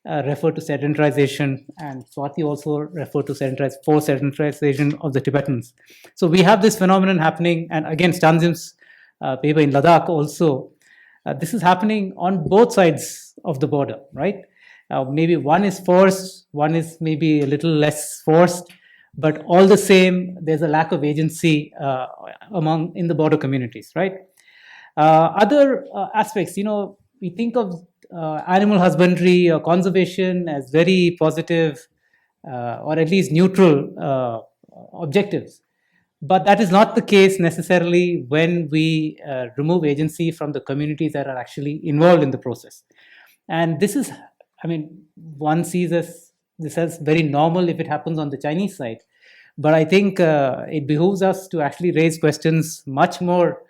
referred to sedentarization, and Swati also referred to sedentarization of the Tibetans. So we have this phenomenon happening, and again, Stanzin's paper in Ladakh also, this is happening on both sides of the border, right? Maybe one is forced, one is maybe a little less forced, but all the same, there's a lack of agency in the border communities, right? Other aspects, we think of animal husbandry or conservation as very positive or at least neutral objectives. But that is not the case necessarily when we remove agency from the communities that are actually involved in the process. And this is, one sees this as very normal if it happens on the Chinese side. But I think it behooves us to actually raise questions much more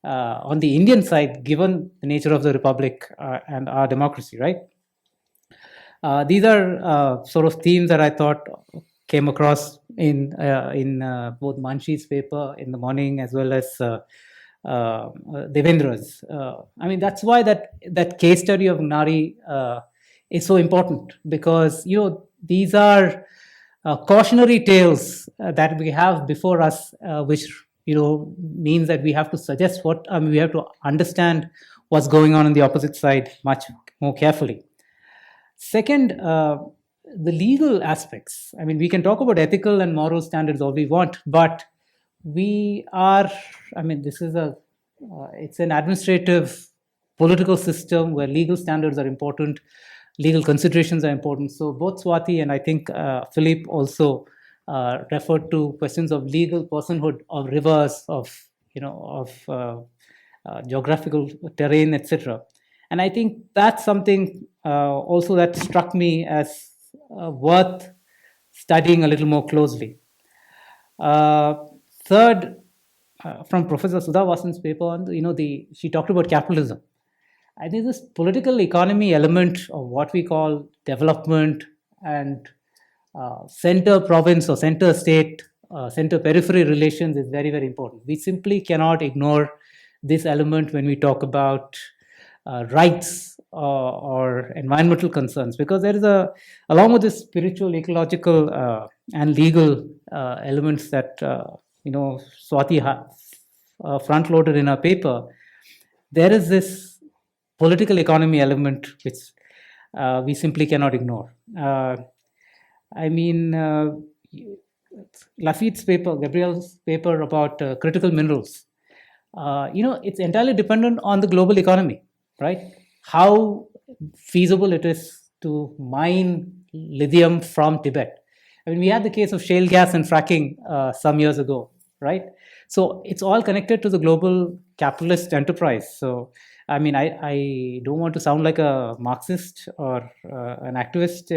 on the Indian side, given the nature of the republic and our democracy, right? These are sort of themes that I thought came across in both Manshi's paper in the morning as well as Devendra's. That's why that case study of Nari is so important, because these are cautionary tales that we have before us, which means that we have to suggest we have to understand what's going on the opposite side much more carefully. Second, the legal aspects. We can talk about ethical and moral standards all we want, but we are, this is it's an administrative political system where legal standards are important, legal considerations are important. So both Swati and I think Philippe also referred to questions of legal personhood of rivers, of geographical terrain, etc. And I think that's something also that struck me as worth studying a little more closely. Third, from Professor Sudha Vasan's paper on she talked about capitalism. I think this political economy element of what we call development and center province or center state center-periphery relations is very, very important. We simply cannot ignore this element when we talk about rights or environmental concerns, because there is along with the spiritual, ecological, and legal elements that Swati front-loaded in her paper, there is this political economy element which we simply cannot ignore. Lafitte's paper, Gabriele's paper about critical minerals, it's entirely dependent on the global economy, right? How feasible it is to mine lithium from Tibet. I mean, we had the case of shale gas and fracking some years ago, right? So it's all connected to the global capitalist enterprise. So, I mean, I don't want to sound like a Marxist or an activist,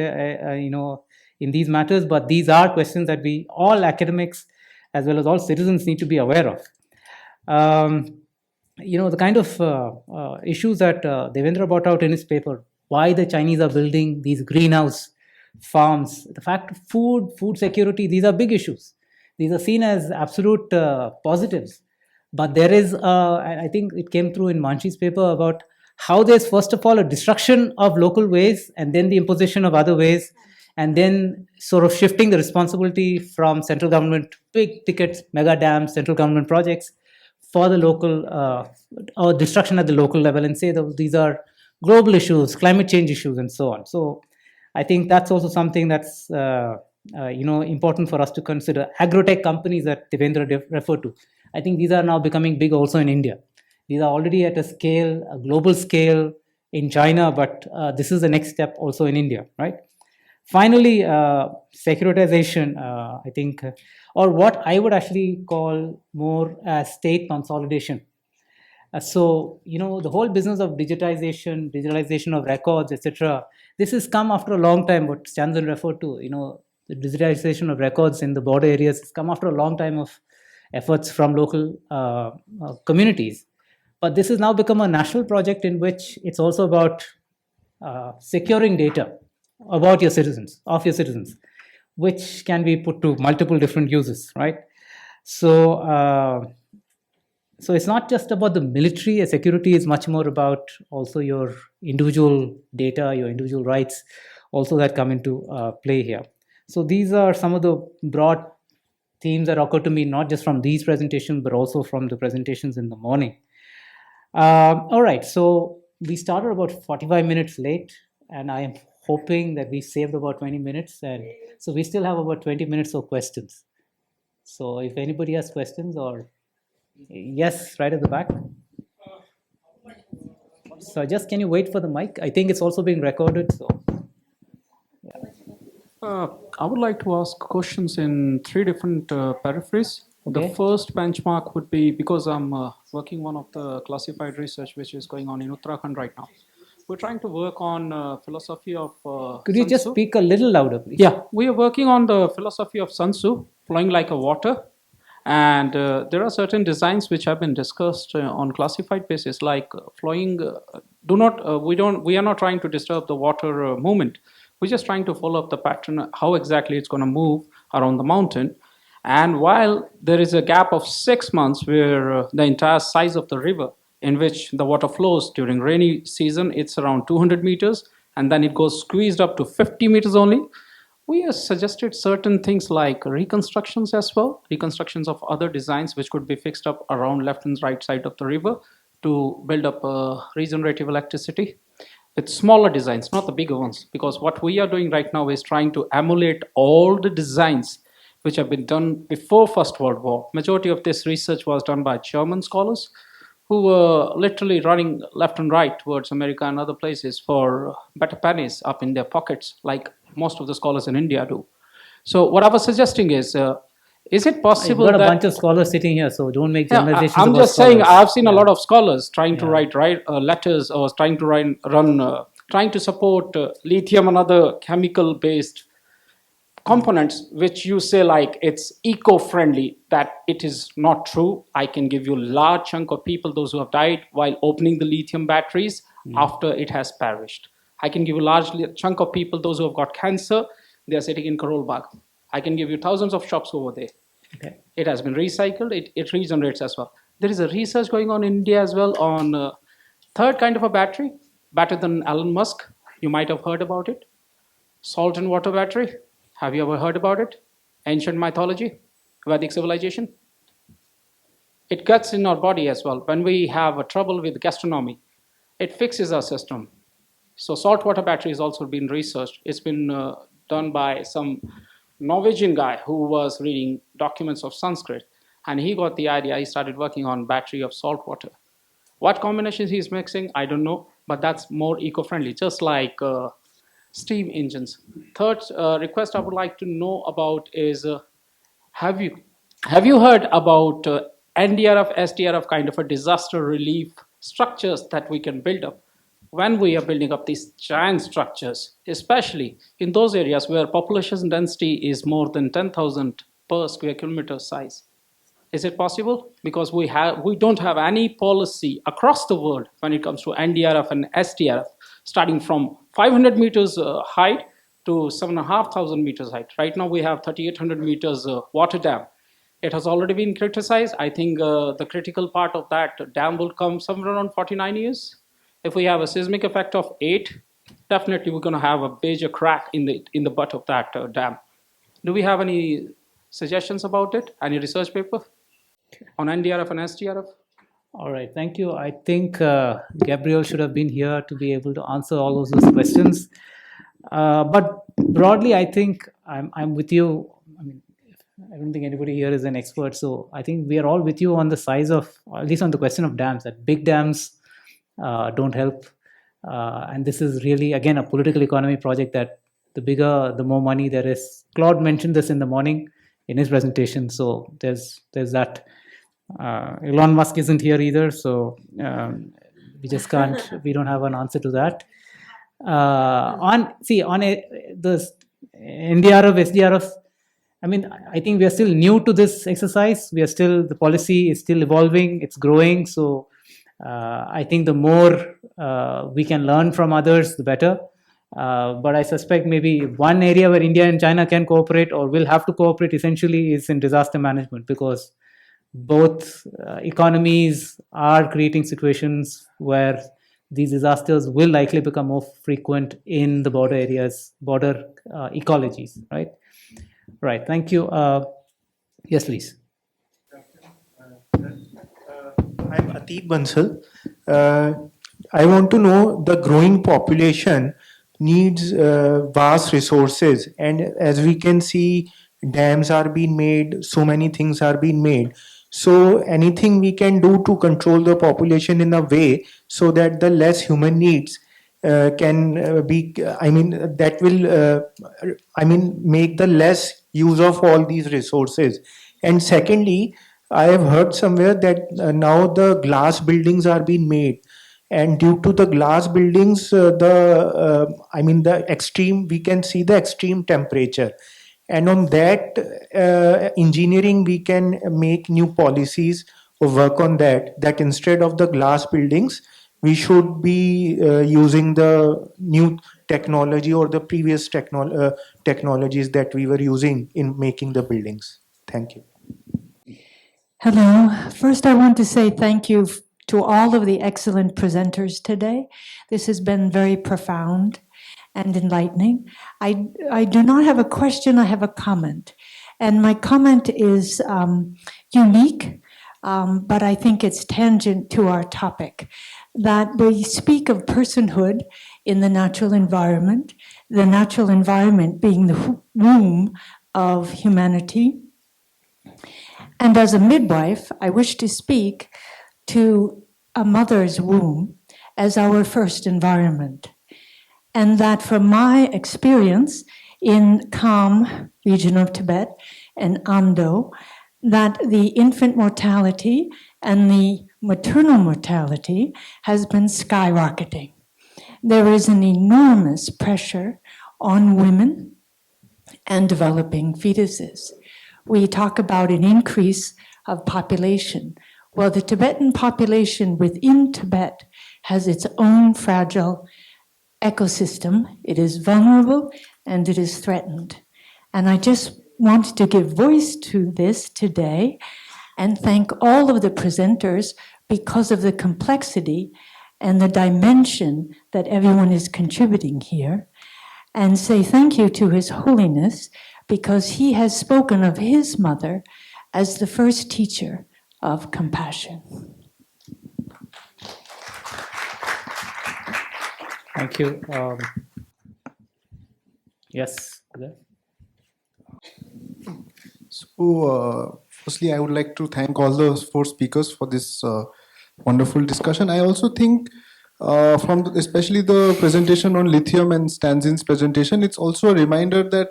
in these matters, but these are questions that we, all academics as well as all citizens, need to be aware of. The kind of issues that Devendra brought out in his paper, why the Chinese are building these greenhouse farms, the fact of food security, these are big issues. These are seen as absolute positives. But there is, I think it came through in Manshi's paper, about how there's first of all a destruction of local ways and then the imposition of other ways, and then sort of shifting the responsibility from central government, big tickets, mega dams, central government projects, for the local, or destruction at the local level, and say that these are global issues, climate change issues, and so on. So I think that's also something that's important for us to consider. Agrotech companies that Devendra referred to, I think these are now becoming big also in India. These are already at a global scale in China, but this is the next step also in India, right? Finally, securitization, I think, or what I would actually call more as state consolidation. So, the whole business of digitalization of records, etc., this has come after a long time, what Stanzin referred to, the digitalization of records in the border areas has come after a long time of efforts from local communities. But this has now become a national project in which it's also about securing data about your citizens, which can be put to multiple different uses, right? So it's not just about the military. Security is much more about also your individual data, your individual rights, also that come into play here. So these are some of the broad themes that occur to me, not just from these presentations, but also from the presentations in the morning. All right, so we started about 45 minutes late, and I am hoping that we saved about 20 minutes, and so we still have about 20 minutes of questions. So if anybody has questions, or yes, right at the back. So just can you wait for the mic? I think it's also being recorded. So I would like to ask questions in three different peripheries. Okay. The first benchmark would be, because I'm working one of the classified research which is going on in Uttarakhand right now. We're trying to work on philosophy of could you just speak a little louder, please? Yeah, we are working on the philosophy of Sun Tzu, flowing like a water. And there are certain designs which have been discussed on classified basis, like flowing. We are not trying to disturb the water movement. We're just trying to follow up the pattern, how exactly it's going to move around the mountain. And while there is a gap of 6 months where the entire size of the river in which the water flows during rainy season, it's around 200 meters, and then it goes squeezed up to 50 meters only. We have suggested certain things like reconstructions as well, reconstructions of other designs which could be fixed up around left and right side of the river to build up regenerative electricity with smaller designs, not the bigger ones, because what we are doing right now is trying to emulate all the designs which have been done before First World War. Majority of this research was done by German scholars who were literally running left and right towards America and other places for better pennies up in their pockets, like most of the scholars in India do. So what I was suggesting is it possible You've got that... a bunch of scholars sitting here, so don't make generalizations I'm about just saying, scholars. I've seen a lot of scholars trying to write letters, or trying to trying to support lithium and other chemical-based components, which you say like it's eco-friendly, that it is not true. I can give you a large chunk of people, those who have died while opening the lithium batteries after it has perished. I can give you a large chunk of people, those who have got cancer, they are sitting in Karol Bagh. I can give you thousands of shops over there. Okay. It has been recycled, it regenerates as well. There is a research going on in India as well on third kind of a battery, better than Elon Musk. You might have heard about it. Salt and water battery. Have you ever heard about it? Ancient mythology, Vedic civilization. It gets in our body as well. When we have a trouble with gastronomy, it fixes our system. So saltwater battery has also been researched. It's been done by some Norwegian guy who was reading documents of Sanskrit, and he got the idea. He started working on battery of salt water. What combinations he's mixing, I don't know, but that's more eco-friendly, just like steam engines. Third request I would like to know about is, have you heard about NDRF, SDRF kind of a disaster relief structures that we can build up? When we are building up these giant structures, especially in those areas where population density is more than 10,000 per square kilometer size. Is it possible? Because we don't have any policy across the world when it comes to NDRF and SDRF, starting from 500 meters height to 7,500 meters height. Right now we have 3,800 meters water dam. It has already been criticized. I think the critical part of that dam will come somewhere around 49 years. If we have a seismic effect of 8, definitely we're going to have a major crack in the butt of that dam. Do we have any suggestions about it? Any research paper on NDRF and SDRF? All right, thank you. I think Gabriele should have been here to be able to answer all of those questions. But broadly, I think I'm with you. I mean, I don't think anybody here is an expert, so I think we are all with you on the size of, at least on the question of dams, that big dams don't help. And this is really, again, a political economy project that the bigger, the more money there is. Claude mentioned this in the morning in his presentation, so there's that. Elon Musk isn't here either, so we just can't, we don't have an answer to that. The NDRF, SDRF, I mean, I think we are still new to this exercise. The policy is still evolving, it's growing. So I think the more we can learn from others, the better. But I suspect maybe one area where India and China can cooperate or will have to cooperate essentially is in disaster management, because both economies are creating situations where these disasters will likely become more frequent in the border areas, border ecologies, right? Right, thank you. Yes, please. I'm Ateek Bansal. I want to know, the growing population needs vast resources, and as we can see, dams are being made, so many things are being made. So anything we can do to control the population in a way so that the less human needs can be, that will, make the less use of all these resources. And secondly, I have heard somewhere that now the glass buildings are being made, and due to the glass buildings, the extreme, we can see the extreme temperature. And on that engineering, we can make new policies or work on that instead of the glass buildings, we should be using the new technology or the previous technologies that we were using in making the buildings. Thank you. Hello. First, I want to say thank you to all of the excellent presenters today. This has been very profound and enlightening. I do not have a question, I have a comment. And my comment is unique, but I think it's tangent to our topic. That we speak of personhood in the natural environment being the womb of humanity. And as a midwife, I wish to speak to a mother's womb as our first environment. And that from my experience in Kham region of Tibet and Amdo, that the infant mortality and the maternal mortality has been skyrocketing. There is an enormous pressure on women and developing fetuses. We talk about an increase of population. Well, the Tibetan population within Tibet has its own fragile ecosystem. It is vulnerable and it is threatened. And I just want to give voice to this today and thank all of the presenters because of the complexity and the dimension that everyone is contributing here, and say thank you to His Holiness because he has spoken of his mother as the first teacher of compassion. Thank you. Yes. So, firstly, I would like to thank all the four speakers for this wonderful discussion. I also think especially the presentation on lithium and Stanzin's presentation, it's also a reminder that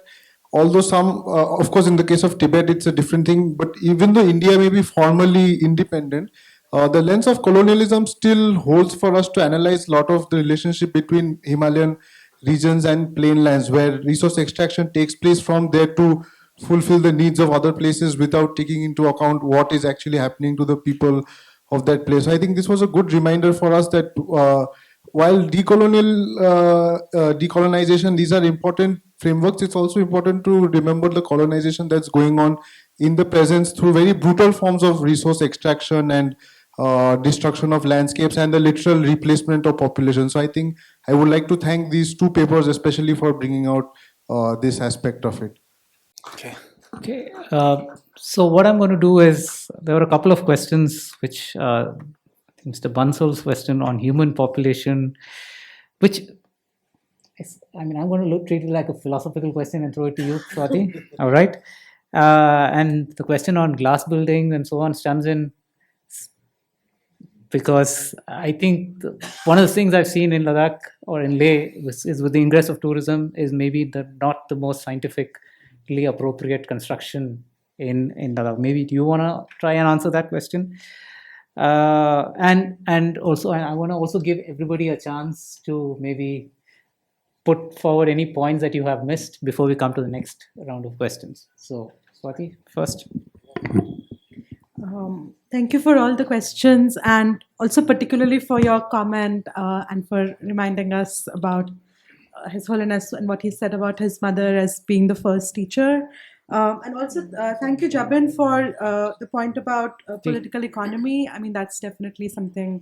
although some, of course, in the case of Tibet, it's a different thing, but even though India may be formally independent, the lens of colonialism still holds for us to analyze a lot of the relationship between Himalayan regions and plain lands, where resource extraction takes place from there to fulfill the needs of other places without taking into account what is actually happening to the people of that place. So I think this was a good reminder for us that while decolonization, these are important frameworks, it's also important to remember the colonization that's going on in the presence through very brutal forms of resource extraction and destruction of landscapes and the literal replacement of population. So I think I would like to thank these two papers especially for bringing out this aspect of it. Okay. So what I'm going to do is, there were a couple of questions which Mr. Bansal's question on human population, which is, I'm going to treat it like a philosophical question and throw it to you, Swati. All right. And the question on glass buildings and so on, Stanzin, because I think one of the things I've seen in Ladakh or in Leh is with the ingress of tourism is maybe not the most scientifically appropriate construction in Ladakh. Maybe do you want to try and answer that question? And also, I want to also give everybody a chance to maybe put forward any points that you have missed before we come to the next round of questions. So, Swati, first. Thank you for all the questions, and also particularly for your comment and for reminding us about His Holiness and what he said about his mother as being the first teacher. And also thank you, Jabin, for the point about political economy. I mean, that's definitely something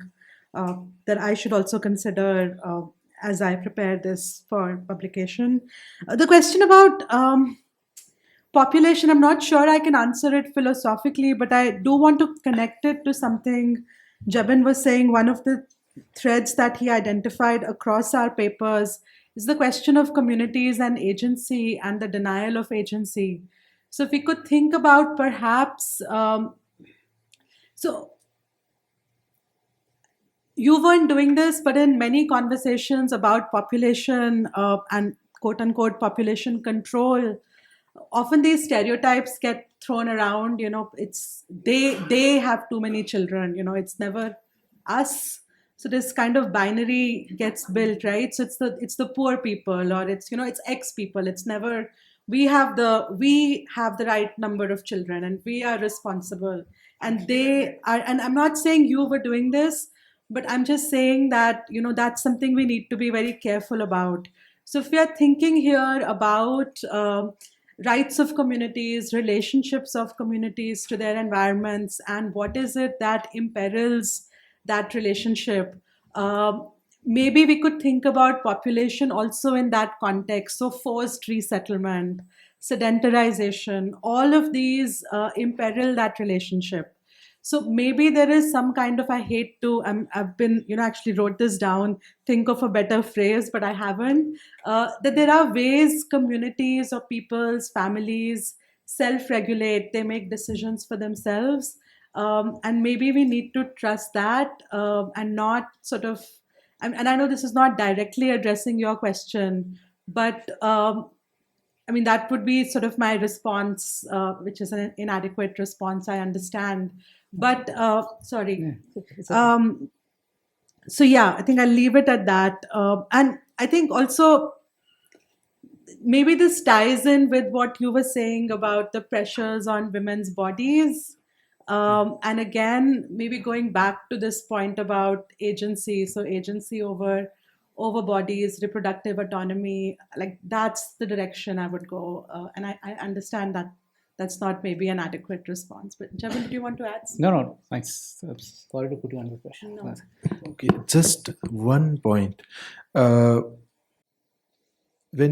that I should also consider as I prepare this for publication. The question about population, I'm not sure I can answer it philosophically, but I do want to connect it to something Jabin was saying. One of the threads that he identified across our papers is the question of communities and agency and the denial of agency. So if we could think about perhaps, so you weren't doing this, but in many conversations about population and quote unquote population control, often these stereotypes get thrown around. It's they have too many children. It's never us. So this kind of binary gets built, right? So it's the poor people, or it's X people. It's never we have the right number of children and we are responsible, and they are. And I'm not saying you were doing this, but I'm just saying that that's something we need to be very careful about. So if we are thinking here about rights of communities, relationships of communities to their environments, and what is it that imperils that relationship, maybe we could think about population also in that context. So forced resettlement, sedentarization, all of these imperil that relationship. So maybe there is some kind of, I hate to, I've been, actually wrote this down, think of a better phrase, but I haven't, that there are ways communities or people's families self-regulate, they make decisions for themselves. And maybe we need to trust that and not sort of, and I know this is not directly addressing your question, but that would be sort of my response, which is an inadequate response, I understand. But sorry. So yeah, I think I'll leave it at that. And I think also maybe this ties in with what you were saying about the pressures on women's bodies. And again, maybe going back to this point about agency, so agency over over bodies, reproductive autonomy, like that's the direction I would go. And I understand that that's not maybe an adequate response. But Jabin, do you want to add something? No, thanks. Sorry to put you under pressure. No. Okay, just one point. When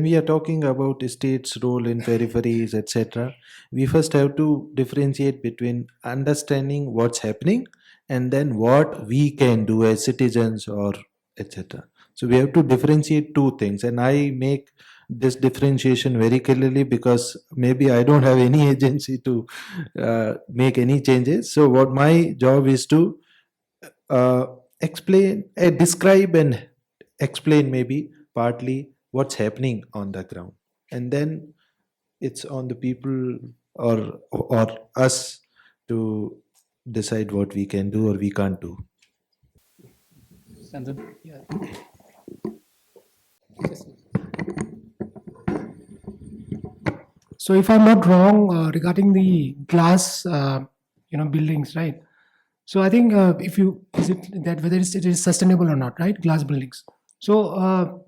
we are talking about state's role in peripheries, etc., we first have to differentiate between understanding what's happening and then what we can do as citizens or etc. So we have to differentiate two things, and I make this differentiation very clearly because maybe I don't have any agency to make any changes. So what my job is to describe and explain maybe partly what's happening on the ground, and then it's on the people or us to decide what we can do or we can't do. Stanzin? Yeah. So if I'm not wrong regarding the glass, buildings, right? So I think if you is it that whether it is sustainable or not, right? Glass buildings. So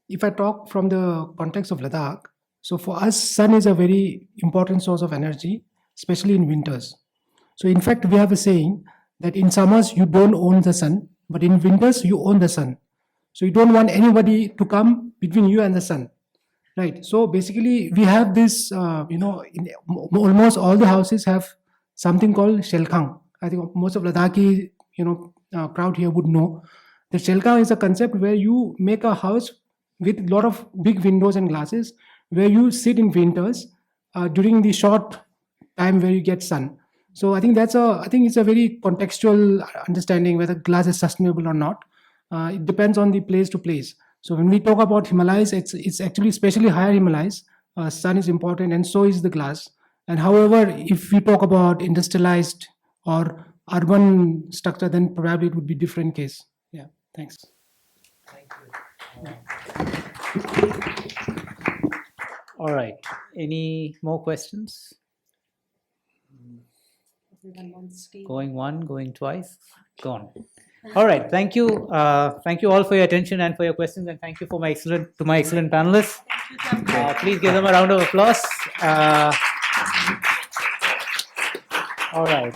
if I talk from the context of Ladakh, so for us, sun is a very important source of energy, especially in winters. So in fact, we have a saying that in summers you don't own the sun, but in winters you own the sun. So you don't want anybody to come between you and the sun, right? So basically, we have this, almost all the houses have something called shelkhang. I think most of Ladakhi, crowd here would know. The shelkhang is a concept where you make a house with a lot of big windows and glasses, where you sit in winters during the short time where you get sun. So I think it's a very contextual understanding whether glass is sustainable or not. It depends on the place to place. So when we talk about Himalayas, it's actually especially higher Himalayas. Sun is important, and so is the glass. And however, if we talk about industrialized or urban structure, then probably it would be different case. Yeah. Thanks. Thank you. All right. Any more questions? Going one, going twice, gone. All right. Thank you. Thank you all for your attention and for your questions, and thank you for my excellent panelists. Please give them a round of applause. All right.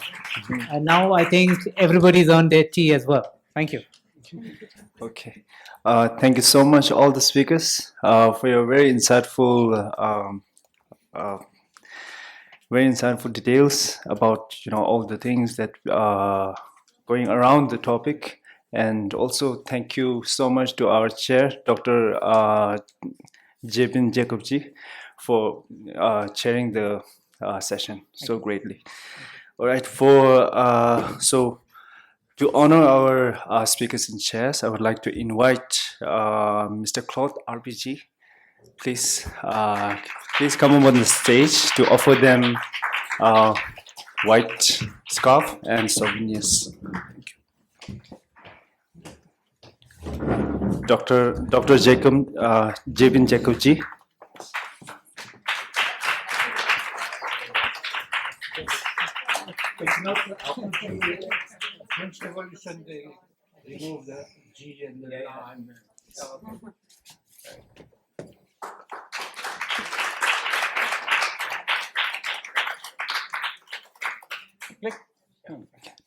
And now I think everybody's earned their tea as well. Thank you. Okay. Thank you so much, all the speakers, for your very insightful details about all the things that are going around the topic. And also thank you so much to our chair, Dr. Jabin Jacobji, for chairing the session so greatly. All right. So to honor our speakers and chairs, I would like to invite Mr. Claude RPG. Please come up on the stage to offer them white scarf and souvenirs. Thank you. Dr. Jabin Jacobji. It's not French Revolution, they remove the G and the N.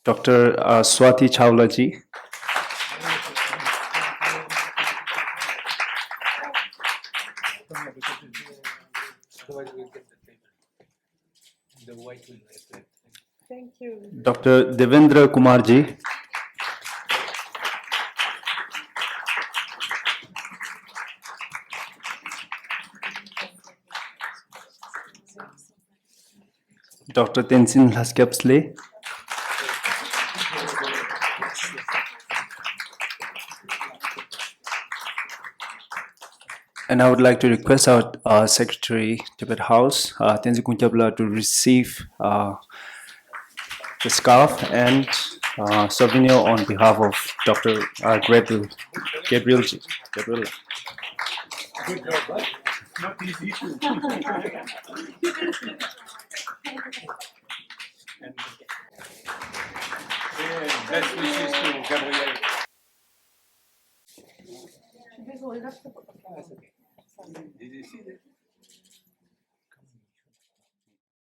Dr. Swati Chawla ji. Thank you. Dr. Devendra Kumar ji. Dr. Tenzin Lhaskyabs. And I would like to request our Secretary, Tibet House, Tenzin Kunkyap, to receive the scarf and souvenir on behalf of Dr. Gabriele. Gabriele. Good job, right? Not easy. And best wishes to Gabriele. Should we hold up the